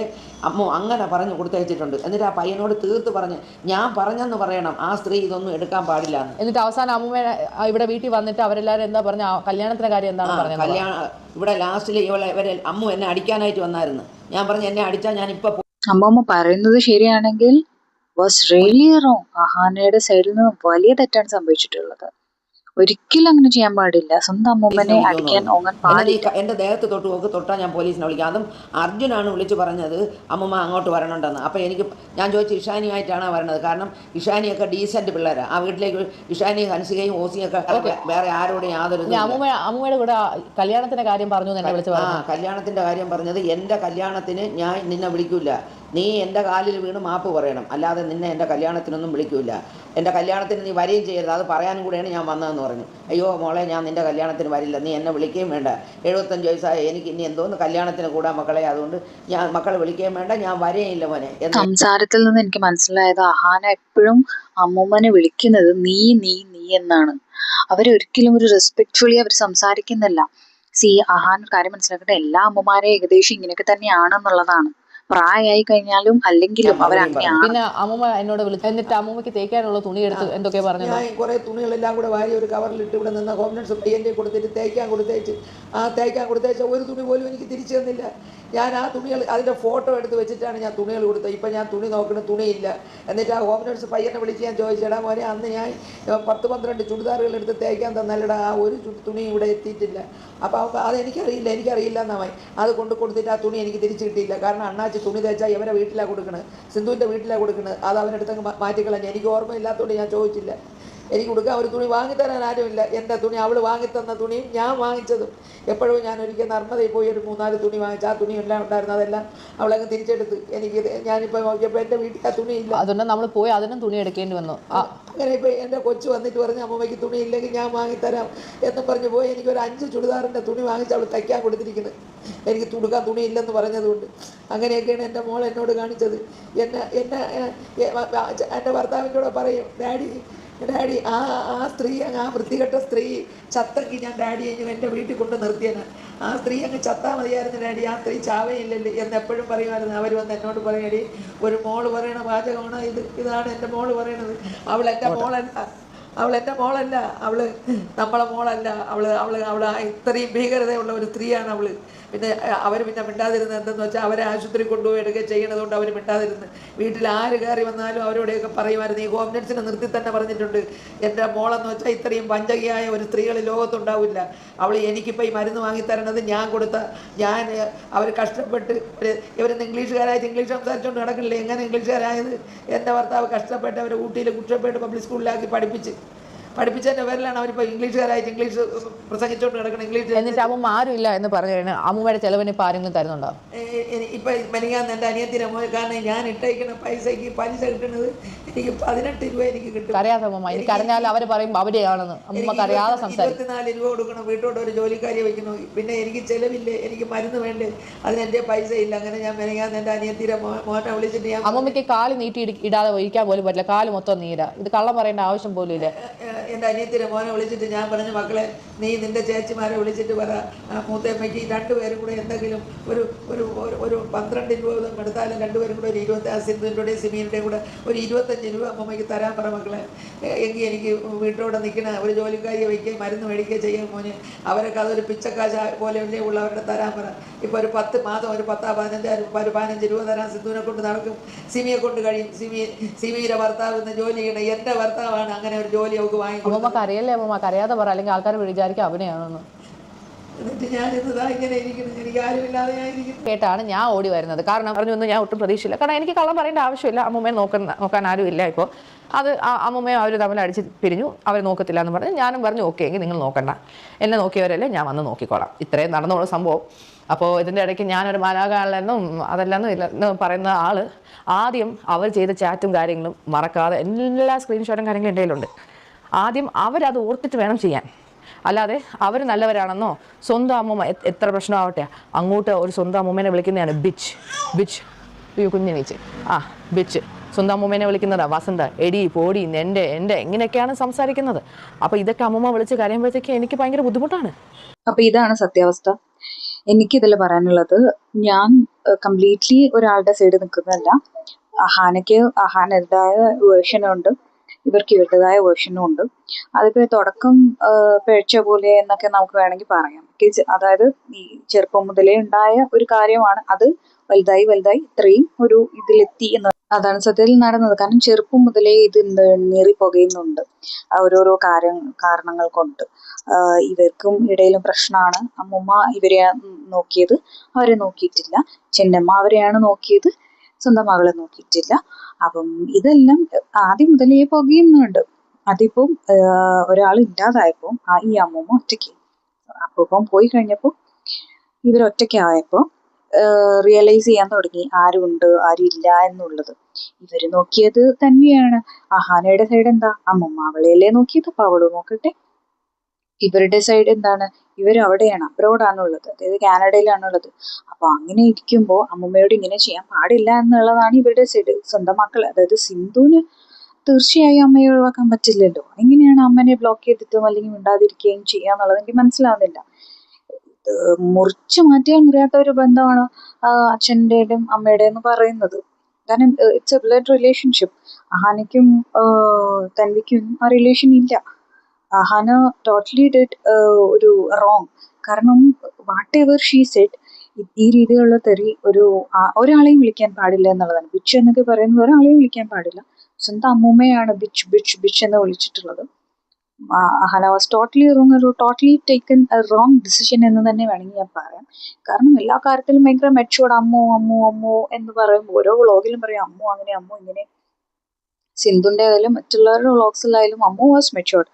അമ്മ അങ്ങനെ പറഞ്ഞു കൊടുത്തയച്ചിട്ടുണ്ട്. എന്നിട്ട് ആ പയ്യനോട് തീർത്ത് പറഞ്ഞ് ഞാൻ പറഞ്ഞെന്ന് പറയണം, ആ സ്ത്രീ ഇതൊന്നും എടുക്കാൻ പാടില്ല എന്ന്. എന്നിട്ട് അവസാനം അമ്മൂമ്മ ഇവിടെ വീട്ടിൽ വന്നിട്ട് അവരെല്ലാവരും എന്താ പറഞ്ഞ കല്യാണത്തിന്റെ കാര്യം എന്താണ് പറഞ്ഞത്? കല്യാണം ഇവിടെ ലാസ്റ്റിൽ ഇവരെ അമ്മു എന്നെ അടിക്കാനായിട്ട് വന്നായിരുന്നു. ഞാൻ പറഞ്ഞു എന്നെ അടിച്ചാൽ ഞാൻ ഇപ്പൊ അമ്മമ്മ പറയുന്നത് ശരിയാണെങ്കിൽ വാസ് റിയലി റോങ്. അഹാനയുടെ സൈഡിൽ നിന്ന് വലിയ തെറ്റാണ് സംഭവിച്ചിട്ടുള്ളത്. ഒരിക്കലും അങ്ങനെ ചെയ്യാൻ പാടില്ല. സ്വന്തം അമ്മൂമ്മനെ അടിക്കാൻ ഓങ്ങാൻ പാടില്ല. എൻ്റെ ദേഹത്ത് തൊട്ടാൽ ഞാൻ പോലീസിനെ വിളിക്കാം. അതും അർജുനാണ് വിളിച്ച് പറഞ്ഞത് അമ്മമ്മ അങ്ങോട്ട് വരണുണ്ടെന്ന്. അപ്പോൾ ഞാൻ ചോദിച്ചു ഇഷാനിയുമായിട്ടാണ് വരണത്. കാരണം ഇഷാനിയൊക്കെ ഡീസൻറ്റ് പിള്ളേരാണ്. ആ വീട്ടിലേക്ക് ഇഷാനിയും ഹൻസികയും ഓസിയൊക്കെ വേറെ ആരോടും യാതൊരു അമ്മൂമ്മയുടെ കൂടെ കല്യാണത്തിന്റെ കാര്യം പറഞ്ഞു എന്നെ വിളിച്ച് പറഞ്ഞു. കല്യാണത്തിൻ്റെ കാര്യം പറഞ്ഞത് എൻ്റെ കല്യാണത്തിന് ഞാൻ നിന്നെ വിളിക്കില്ല, നീ എൻ്റെ കാലിൽ വീണ് മാപ്പ് പറയണം, അല്ലാതെ നിന്നെ എൻ്റെ കല്യാണത്തിനൊന്നും വിളിക്കില്ല. എൻ്റെ കല്യാണത്തിന് നീ വരികയും ചെയ്യരുത്, അത് പറയാനും കൂടെയാണ് ഞാൻ വന്നതെന്ന് പറഞ്ഞു. അയ്യോ മോളെ, ഞാൻ നിൻ്റെ കല്യാണത്തിന് വരില്ല, നീ എന്നെ വിളിക്കുകയും വേണ്ട, 75 വയസ്സായ എനിക്ക് ഇനി എന്തോന്ന് കല്യാണത്തിന് കൂടാൻ മക്കളെ, അതുകൊണ്ട് ഞാൻ മക്കളെ വിളിക്കുകയും വേണ്ട, ഞാൻ വരെയില്ല മോനെ. സംസാരത്തിൽ നിന്ന് എനിക്ക് മനസ്സിലായത് അഹാന എപ്പോഴും അമ്മൂമ്മനെ വിളിക്കുന്നത് നീ നീ നീ എന്നാണ്. അവരൊരിക്കലും ഒരു റെസ്പെക്ട്ഫുള്ളി അവർ സംസാരിക്കുന്നില്ല. അഹാൻ കാര്യം മനസ്സിലാക്കട്ടെ, എല്ലാ അമ്മമാരെയും ഏകദേശം ഇങ്ങനെയൊക്കെ തന്നെയാണെന്നുള്ളതാണ്. പ്രായമായി കഴിഞ്ഞാലും അല്ലെങ്കിലും അവർ അങ്ങനെയാണ്. പിന്നെ അമ്മൂമ്മ എന്നോട് വിളിച്ചു. എന്നിട്ട് അമ്മൂമ്മക്ക് തേക്കാനുള്ള തുണി എടുത്ത് എന്തൊക്കെയാ പറഞ്ഞു? ഞാൻ കുറേ തുണികളെല്ലാം കൂടെ വാരി ഒരു കവറിലിട്ട് ഇവിടെ നിന്ന് ഹോം നഴ്സ് പയ്യൻ്റെ കൊടുത്തിട്ട് തേക്കാൻ കൊടുത്തയച്ച് ഒരു തുണി പോലും എനിക്ക് തിരിച്ചു തന്നില്ല. ഞാൻ ആ തുണികൾ അതിൻ്റെ ഫോട്ടോ എടുത്ത് വെച്ചിട്ടാണ് ഞാൻ തുണികൾ കൊടുത്തത്. ഇപ്പം ഞാൻ തുണി നോക്കണ തുണിയില്ല. എന്നിട്ട് ആ ഹോം നഴ്സ് പയ്യനെ വിളിച്ച് ഞാൻ ചോദിച്ചേടാ മോനെ, അന്ന് ഞാൻ 10-12 ചുരിദാറുകൾ എടുത്ത് തേക്കാൻ തന്നല്ലടാ, ആ ഒരു തുണി ഇവിടെ എത്തിയിട്ടില്ല. അപ്പോൾ എനിക്കറിയില്ല എന്നായി. അത് കൊടുത്തിട്ട് ആ തുണി എനിക്ക് തിരിച്ചു കിട്ടിയില്ല. കാരണം അണ്ണാച്ചി തുണി തേച്ചാൽ ഇവരെ വീട്ടിലാണ് കൊടുക്കണത്, സിന്ധുവിൻ്റെ വീട്ടിലാണ് കൊടുക്കുന്നത്. അത് അവനെടുത്തങ്ങ് മാറ്റിക്കളഞ്ഞ്. എനിക്ക് ഓർമ്മയില്ലാത്തതുകൊണ്ട് ഞാൻ ചോദിച്ചില്ല. എനിക്ക് കൊടുക്കാൻ ഒരു തുണി വാങ്ങിത്തരാൻ ആരുമില്ല. എൻ്റെ തുണി അവൾ വാങ്ങിത്തന്ന തുണിയും ഞാൻ വാങ്ങിച്ചതും. എപ്പോഴും ഞാൻ ഒരിക്കൽ നർമ്മദയിൽ പോയി ഒരു 3-4 തുണി വാങ്ങിച്ചു. ആ തുണി എല്ലാം ഉണ്ടായിരുന്നു, അതെല്ലാം അവളങ്ങ് തിരിച്ചെടുത്ത്. ഞാനിപ്പോൾ നോക്കിയപ്പോൾ എൻ്റെ വീട്ടിൽ ആ തുണിയില്ല. അതുകൊണ്ട് നമ്മൾ പോയി അതിനും തുണി എടുക്കേണ്ടി വന്നു. അങ്ങനെ ഇപ്പോൾ എൻ്റെ കൊച്ചു വന്നിട്ട് പറഞ്ഞ് അമ്മമ്മയ്ക്ക് തുണി ഇല്ലെങ്കിൽ ഞാൻ വാങ്ങിത്തരാം എന്ന് പറഞ്ഞ് പോയി. എനിക്കൊരു 5 ചുരിദാറിൻ്റെ തുണി വാങ്ങിച്ച് അവൾ തയ്ക്കാൻ കൊടുത്തിരിക്കുന്നത്. എനിക്ക് തുടുക്കാൻ തുണിയില്ലെന്ന് പറഞ്ഞതുകൊണ്ട്. അങ്ങനെയൊക്കെയാണ് എൻ്റെ മോൾ എന്നോട് കാണിച്ചത്. എൻ്റെ ഭർത്താവിൻ്റെ കൂടെ പറയും, ഡാഡി ആ സ്ത്രീ ആ വൃത്തികെട്ട സ്ത്രീ ചത്തെങ്കിൽ ഞാൻ ഡാഡി എൻ്റെ വീട്ടിൽ കൊണ്ട് നിർത്തിയാണ്. ആ സ്ത്രീ അങ്ങ് ചത്താൽ മതിയായിരുന്നു ഡാഡി, ആ സ്ത്രീ ചാവയില്ലല്ലേ എന്ന് എപ്പോഴും പറയുമായിരുന്നു. അവർ വന്ന് എന്നോട് പറയടി, ഒരു മോള് പറയണ വാചകമാണ് ഇതാണ് എൻ്റെ മോള് പറയണത്. അവൾ എൻ്റെ മോളല്ല, അവള് നമ്മളെ മോളല്ല. അവള് ഇത്രയും ഭീകരതയുള്ള ഒരു സ്ത്രീയാണ് അവള്. പിന്നെ അവർ മിണ്ടാതിരുന്നത് എന്തെന്ന് വെച്ചാൽ അവരെ ആശുപത്രി കൊണ്ടുപോയി എടുക്കുക ചെയ്യണതുകൊണ്ട് അവർ മിണ്ടാതിരുന്ന്. വീട്ടിൽ ആര് കയറി വന്നാലും അവരോടെയൊക്കെ പറയുമായിരുന്നു. ഈ ഹോം നഴ്സിനെ നിർത്തി തന്നെ പറഞ്ഞിട്ടുണ്ട്, എൻ്റെ മോളെന്ന് വെച്ചാൽ ഇത്രയും പഞ്ചകിയായ ഒരു സ്ത്രീകൾ ലോകത്തുണ്ടാവില്ല. അവൾ എനിക്കിപ്പോൾ ഈ മരുന്ന് വാങ്ങിത്തരണത് ഞാൻ അവർ കഷ്ടപ്പെട്ട് ഇവരെന്ന് ഇംഗ്ലീഷുകാരായിട്ട് ഇംഗ്ലീഷ് സംസാരിച്ചുകൊണ്ട് നടക്കില്ലേ. എങ്ങനെ ഇംഗ്ലീഷുകാരായത്? എൻ്റെ ഭർത്താവ് കഷ്ടപ്പെട്ട് അവരെ ഊട്ടിയിൽ കുറ്റപ്പെട്ട് പബ്ലിക് സ്കൂളിലാക്കി പഠിപ്പിച്ചതിൻ്റെ പേരിലാണ് അവരിപ്പോൾ ഇംഗ്ലീഷുകാരായിട്ട് ഇംഗ്ലീഷ് പ്രസംഗിച്ചുകൊണ്ട് കിടക്കണം. ഇംഗ്ലീഷ് എന്നിട്ട് അമ്മ ആരും ഇല്ല എന്ന് പറഞ്ഞു കഴിഞ്ഞാൽ അമ്മൂമ്മയുടെ ചെലവിന് ഇപ്പോൾ ആരെങ്കിലും തരുന്നുണ്ടോ? ഇപ്പം മെനിങ്ങാന്ന് എൻ്റെ അനിയത്തിൻ്റെ മോൻ, കാരണം ഞാൻ ഇട്ടേക്കുന്ന പൈസയ്ക്ക് പലിശ കിട്ടുന്നത് എനിക്ക് 18 രൂപ എനിക്ക് കിട്ടും. അറിയാതെ അമ്മ, എനിക്ക് അറിഞ്ഞാൽ അവർ പറയും അവിടെയാണെന്ന്. അമ്മക്ക് അറിയാതെ സംസാരിക്കും. 24 രൂപ കൊടുക്കണം, വീട്ടോട്ട് ഒരു ജോലിക്കാരിയെ വയ്ക്കുന്നു. പിന്നെ എനിക്ക് ചിലവില്ലേ, എനിക്ക് മരുന്ന് വേണ്ടേ, അതിന് എൻ്റെ പൈസ ഇല്ല. അങ്ങനെ ഞാൻ മെനിങ്ങാന്ന് എൻ്റെ അനിയത്തിൻ്റെ മോനെ വിളിച്ചിട്ട് ഞാൻ അമ്മമ്മയ്ക്ക് കാല് നീട്ടി ഇടാതെ ഇരിക്കാൻ പോലും പറ്റില്ല, കാല് മൊത്തം നീരാ. ഇത് കള്ളം പറയേണ്ട ആവശ്യം പോലും ഇല്ല. എൻ്റെ അനിയത്തിൻ്റെ മോനെ വിളിച്ചിട്ട് ഞാൻ പറഞ്ഞു, മക്കളെ നീ നിൻ്റെ ചേച്ചിമാരെ വിളിച്ചിട്ട് പറ, മൂത്തമ്മയ്ക്ക് 2 പേരും കൂടെ എന്തെങ്കിലും ഒരു 12 രൂപ എടുത്താലും 2 പേരും കൂടെ ഒരു 20, സിന്ധുവിൻ്റെയും സിമീൻ്റെയും കൂടെ ഒരു 25 രൂപ അമ്മമ്മയ്ക്ക് തരാൻ പറ മക്കളെ. എങ്കിൽ എനിക്ക് വീട്ടോടെ നിൽക്കണ ഒരു ജോലിക്കാരിയെ വയ്ക്കുകയും മരുന്ന് മേടിക്കുകയും ചെയ്യാൻ മോന്. അവരൊക്കെ അതൊരു പിച്ചക്കാശ പോലെയല്ലേ ഉള്ളവരുടെ തരാൻ പറ. ഇപ്പോൾ ഒരു 10 മാസം ഒരു 15 രൂപ തരാൻ സിന്ധുവിനെ കൊണ്ട് നടക്കും, സിമിയെ കൊണ്ട് കഴിയും. സിമിയുടെ ഭർത്താവ് ഇന്ന് ജോലി ചെയ്യണം. എൻ്റെ ഭർത്താവാണ് അങ്ങനെ ഒരു ജോലി അവൾക്ക് വാങ്ങി. അമ്മമ്മക്ക് അറിയല്ലേ അമ്മമ്മക്ക് അറിയാതെ പറ, അല്ലെങ്കിൽ ആൾക്കാർ വിചാരിക്കും അവനെയാണെന്ന്. എന്നിട്ട് ഞാനിതാ ഇങ്ങനെ ഇരിക്കുന്നു, എനിക്ക് ആരുമില്ലാതെ ഞാൻ ഇരിക്കുന്നു കേട്ടാണ് ഞാൻ ഓടി വരുന്നത്. കാരണം പറഞ്ഞൊന്നും ഞാൻ ഒട്ടും പ്രതീക്ഷയില്ല. കാരണം എനിക്ക് കള്ളം പറയേണ്ട ആവശ്യമില്ല. അമ്മൂമ്മയെ നോക്കാൻ ആരും ഇല്ല. ഇപ്പോൾ അത് അമ്മൂമ്മയും അവർ തമ്മിൽ അടിച്ച് പിരിഞ്ഞു, അവർ നോക്കത്തില്ല എന്ന് പറഞ്ഞ് ഞാനും പറഞ്ഞു ഓക്കെ എങ്കിൽ നിങ്ങൾ നോക്കണ്ട, എന്നെ നോക്കിയവരല്ലേ, ഞാൻ വന്ന് നോക്കിക്കോളാം. ഇത്രയും നടന്നുള്ള സംഭവം. അപ്പോൾ ഇതിൻ്റെ ഇടയ്ക്ക് ഞാനൊരു മാലാകാളെന്നും അതെല്ലാം ഇല്ല പറയുന്ന ആള് ആദ്യം അവർ ചെയ്ത ചാറ്റും കാര്യങ്ങളും മറക്കാതെ എല്ലാ സ്ക്രീൻഷോട്ടും കാര്യങ്ങളും എൻ്റെ കയ്യിലുണ്ട്. ആദ്യം അവരത് ഓർത്തിട്ട് വേണം ചെയ്യാൻ. അല്ലാതെ അവർ നല്ലവരാണെന്നോ സ്വന്തം അമ്മൂമ്മ എത്ര പ്രശ്നമാവട്ടെ അങ്ങോട്ട് ഒരു സ്വന്തം അമ്മൂമ്മേനെ വിളിക്കുന്നതാണ് ബിച്ച് കുഞ്ഞിനീച്ച്, ബിച്ച് സ്വന്തം അമ്മൂമ്മേനെ വിളിക്കുന്നതാ വസന്ത, എടി പോടി എൻ്റെ ഇങ്ങനെയൊക്കെയാണ് സംസാരിക്കുന്നത്. അപ്പോൾ ഇതൊക്കെ അമ്മൂമ്മ വിളിച്ച് കരയുമ്പോഴത്തേക്ക് എനിക്ക് ഭയങ്കര ബുദ്ധിമുട്ടാണ്. അപ്പൊ ഇതാണ് സത്യാവസ്ഥ. എനിക്കിതിൽ പറയാനുള്ളത്, ഞാൻ കംപ്ലീറ്റ്ലി ഒരാളുടെ സൈഡ് നിൽക്കുന്നതല്ല. അഹാനേതായ വേർഷനും ഉണ്ട്, ഇവർക്ക് ഇവരുടേതായ വേർഷനും ഉണ്ട്. അതിപ്പോ തുടക്കം പിഴച്ച പോലെ എന്നൊക്കെ നമുക്ക് വേണമെങ്കിൽ പറയാം. അതായത് ഈ ചെറുപ്പം മുതലേ ഉണ്ടായ ഒരു കാര്യമാണ്, അത് വലുതായി ഇത്രയും ഒരു ഇതിലെത്തി എന്ന്. അതാണ് സത്യത്തിൽ നടന്നത്. കാരണം ചെറുപ്പം മുതലേ ഇത് നീറി പുകയുന്നുണ്ട് ഓരോരോ കാരണങ്ങൾ കൊണ്ട്. ഇവർക്കും ഇടയിലും പ്രശ്നമാണ്. അമ്മുമ്മ ഇവരെ നോക്കിയത്, അവരെ നോക്കിയിട്ടില്ല. ചെന്നമ്മ അവരെയാണ് നോക്കിയത്, സ്വന്തം മകളെ നോക്കിയിട്ടില്ല. അപ്പം ഇതെല്ലാം ആദ്യം മുതലേ പുകയുന്നുണ്ട്. അതിപ്പം ഒരാൾ ഇല്ലാതായപ്പോൾ ഈ അമ്മൂമ്മ ഒറ്റയ്ക്ക്, അപ്പം പോയി കഴിഞ്ഞപ്പോൾ ഇവരൊറ്റയ്ക്കായപ്പോൾ റിയലൈസ് ചെയ്യാൻ തുടങ്ങി ആരുണ്ട് ആരില്ല എന്നുള്ളത്. ഇവര് നോക്കിയത് തന്നെയാണ്. അഹാനയുടെ സൈഡ് എന്താ, അമ്മമ്മ അവളെയല്ലേ നോക്കിയത്, അപ്പൊ അവള് നോക്കട്ടെ. ഇവരുടെ സൈഡ് എന്താണ്, ഇവർ അവിടെയാണ്, അബ്രോഡാണുള്ളത്, അതായത് കാനഡയിലാണുള്ളത്. അപ്പൊ അങ്ങനെ ഇരിക്കുമ്പോൾ അമ്മമ്മയോട് ഇങ്ങനെ ചെയ്യാൻ പാടില്ല എന്നുള്ളതാണ് ഇവരുടെ സൈഡ്. സ്വന്തം മക്കൾ, അതായത് സിന്ധുവിന് തീർച്ചയായും അമ്മയെ ഒഴിവാക്കാൻ പറ്റില്ലല്ലോ. എങ്ങനെയാണ് അമ്മനെ ബ്ലോക്ക് ചെയ്തിട്ടും അല്ലെങ്കിൽ മിണ്ടാതിരിക്കുകയും ചെയ്യാന്നുള്ളത് എനിക്ക് മനസ്സിലാവുന്നില്ല. മുറിച്ചു മാറ്റിയാൽ മുറിയാത്ത ഒരു ബന്ധമാണ് അച്ഛൻ്റെയും അമ്മയുടെ എന്ന് പറയുന്നത്. കാരണം ഇറ്റ്സ് എ ബ്ലഡ് റിലേഷൻഷിപ്പ്. അഹാനയ്ക്കും തൻവിക്കും ആ റിലേഷൻ ഇല്ല. അഹാന ടോട്ടലി ഡിഡ് ഒരു റോങ്. കാരണം വാട്ട് എവർ ഷീ സെഡ്, ഈ രീതിയിലുള്ള തെറി ഒരാളെയും വിളിക്കാൻ പാടില്ല എന്നുള്ളതാണ്. ബിച്ച് എന്നൊക്കെ പറയുന്നത് ഒരാളെയും വിളിക്കാൻ പാടില്ല. സ്വന്തം അമ്മൂമ്മയാണ് ബിച്ച് എന്ന് വിളിച്ചിട്ടുള്ളത്. Ahaana was totally wrong, totally taken a wrong decision എന്ന് തന്നെ വേണമെങ്കിൽ ഞാൻ പറയാം. കാരണം എല്ലാ കാര്യത്തിലും ഭയങ്കര മെച്ചുവേർഡ്. അമ്മു എന്ന് പറയുമ്പോൾ ഓരോ വ്ളോഗിലും പറയും അമ്മു അങ്ങനെ അമ്മു ഇങ്ങനെ. സിന്ധുന്റെ ആയാലും മറ്റുള്ളവരുടെ വ്ളോഗ്സിലായാലും അമ്മു വാസ് മെച്ചുവേർഡ്.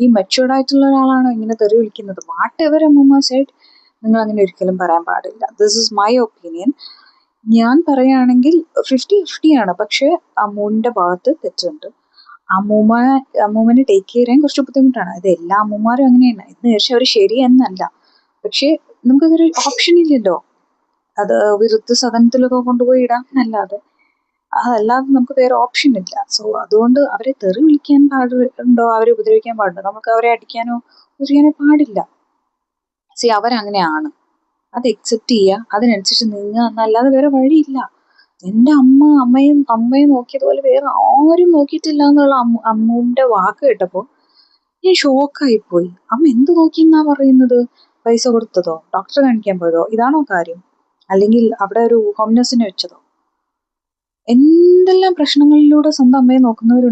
ഈ മെച്ചുവേർഡ് ആയിട്ടുള്ള ഒരാളാണ് ഇങ്ങനെ തെറി വിളിക്കുന്നത്. വാട്ട് എവർ അമ്മൂമ്മ സൈഡ്, നിങ്ങൾ അങ്ങനെ ഒരിക്കലും പറയാൻ പാടില്ല. This is my opinion. ഞാൻ പറയുകയാണെങ്കിൽ 50-50 ആണ്. പക്ഷെ അമ്മുവിന്റെ ഭാഗത്ത് തെറ്റുണ്ട്. അമ്മൂമ്മനെ ടേക്ക് ചെയ്യാൻ കുറച്ച് ബുദ്ധിമുട്ടാണ്. അത് എല്ലാ അമ്മൂമാരും അങ്ങനെയാണ് എന്ന് വെച്ചാൽ അവർ ശരിയെന്നല്ല. പക്ഷെ നമുക്കതൊരു ഓപ്ഷൻ ഇല്ലല്ലോ. അത് വൃദ്ധസദനത്തിലൊക്കെ കൊണ്ടുപോയി ഇടാം എന്നല്ലാതെ, അതല്ലാതെ നമുക്ക് വേറെ ഓപ്ഷൻ ഇല്ല. സോ അതുകൊണ്ട് അവരെ തെറി വിളിക്കാൻ പാടുണ്ടോ, അവരെ ഉപദ്രവിക്കാൻ പാടുണ്ടോ? നമുക്ക് അവരെ അടിക്കാനോ ഉപദ്രവിക്കാനോ പാടില്ല. അവരങ്ങനെയാണ്, അത് അക്സെപ്റ്റ് ചെയ്യുക, അതിനനുസരിച്ച് നീങ്ങുക എന്നല്ലാതെ വേറെ വഴിയില്ല. എൻ്റെ അമ്മയെ നോക്കിയതുപോലെ വേറെ ആരും നോക്കിയിട്ടില്ല എന്നുള്ള അമ്മുവിന്റെ വാക്ക് കേട്ടപ്പോൾ ഞാൻ ഷോക്കായിപ്പോയി. അമ്മ എന്ത് നോക്കിയെന്നാ പറയുന്നത്? പൈസ കൊടുത്തതോ, ഡോക്ടറെ കാണിക്കാൻ പോയതോ, ഇതാണോ കാര്യം? അല്ലെങ്കിൽ അവിടെ ഒരു ഹോം നഴ്സിനെ വെച്ചതോ? എന്തെല്ലാം പ്രശ്നങ്ങളിലൂടെ സ്വന്തം അമ്മയെ നോക്കുന്നവരുണ്ട്.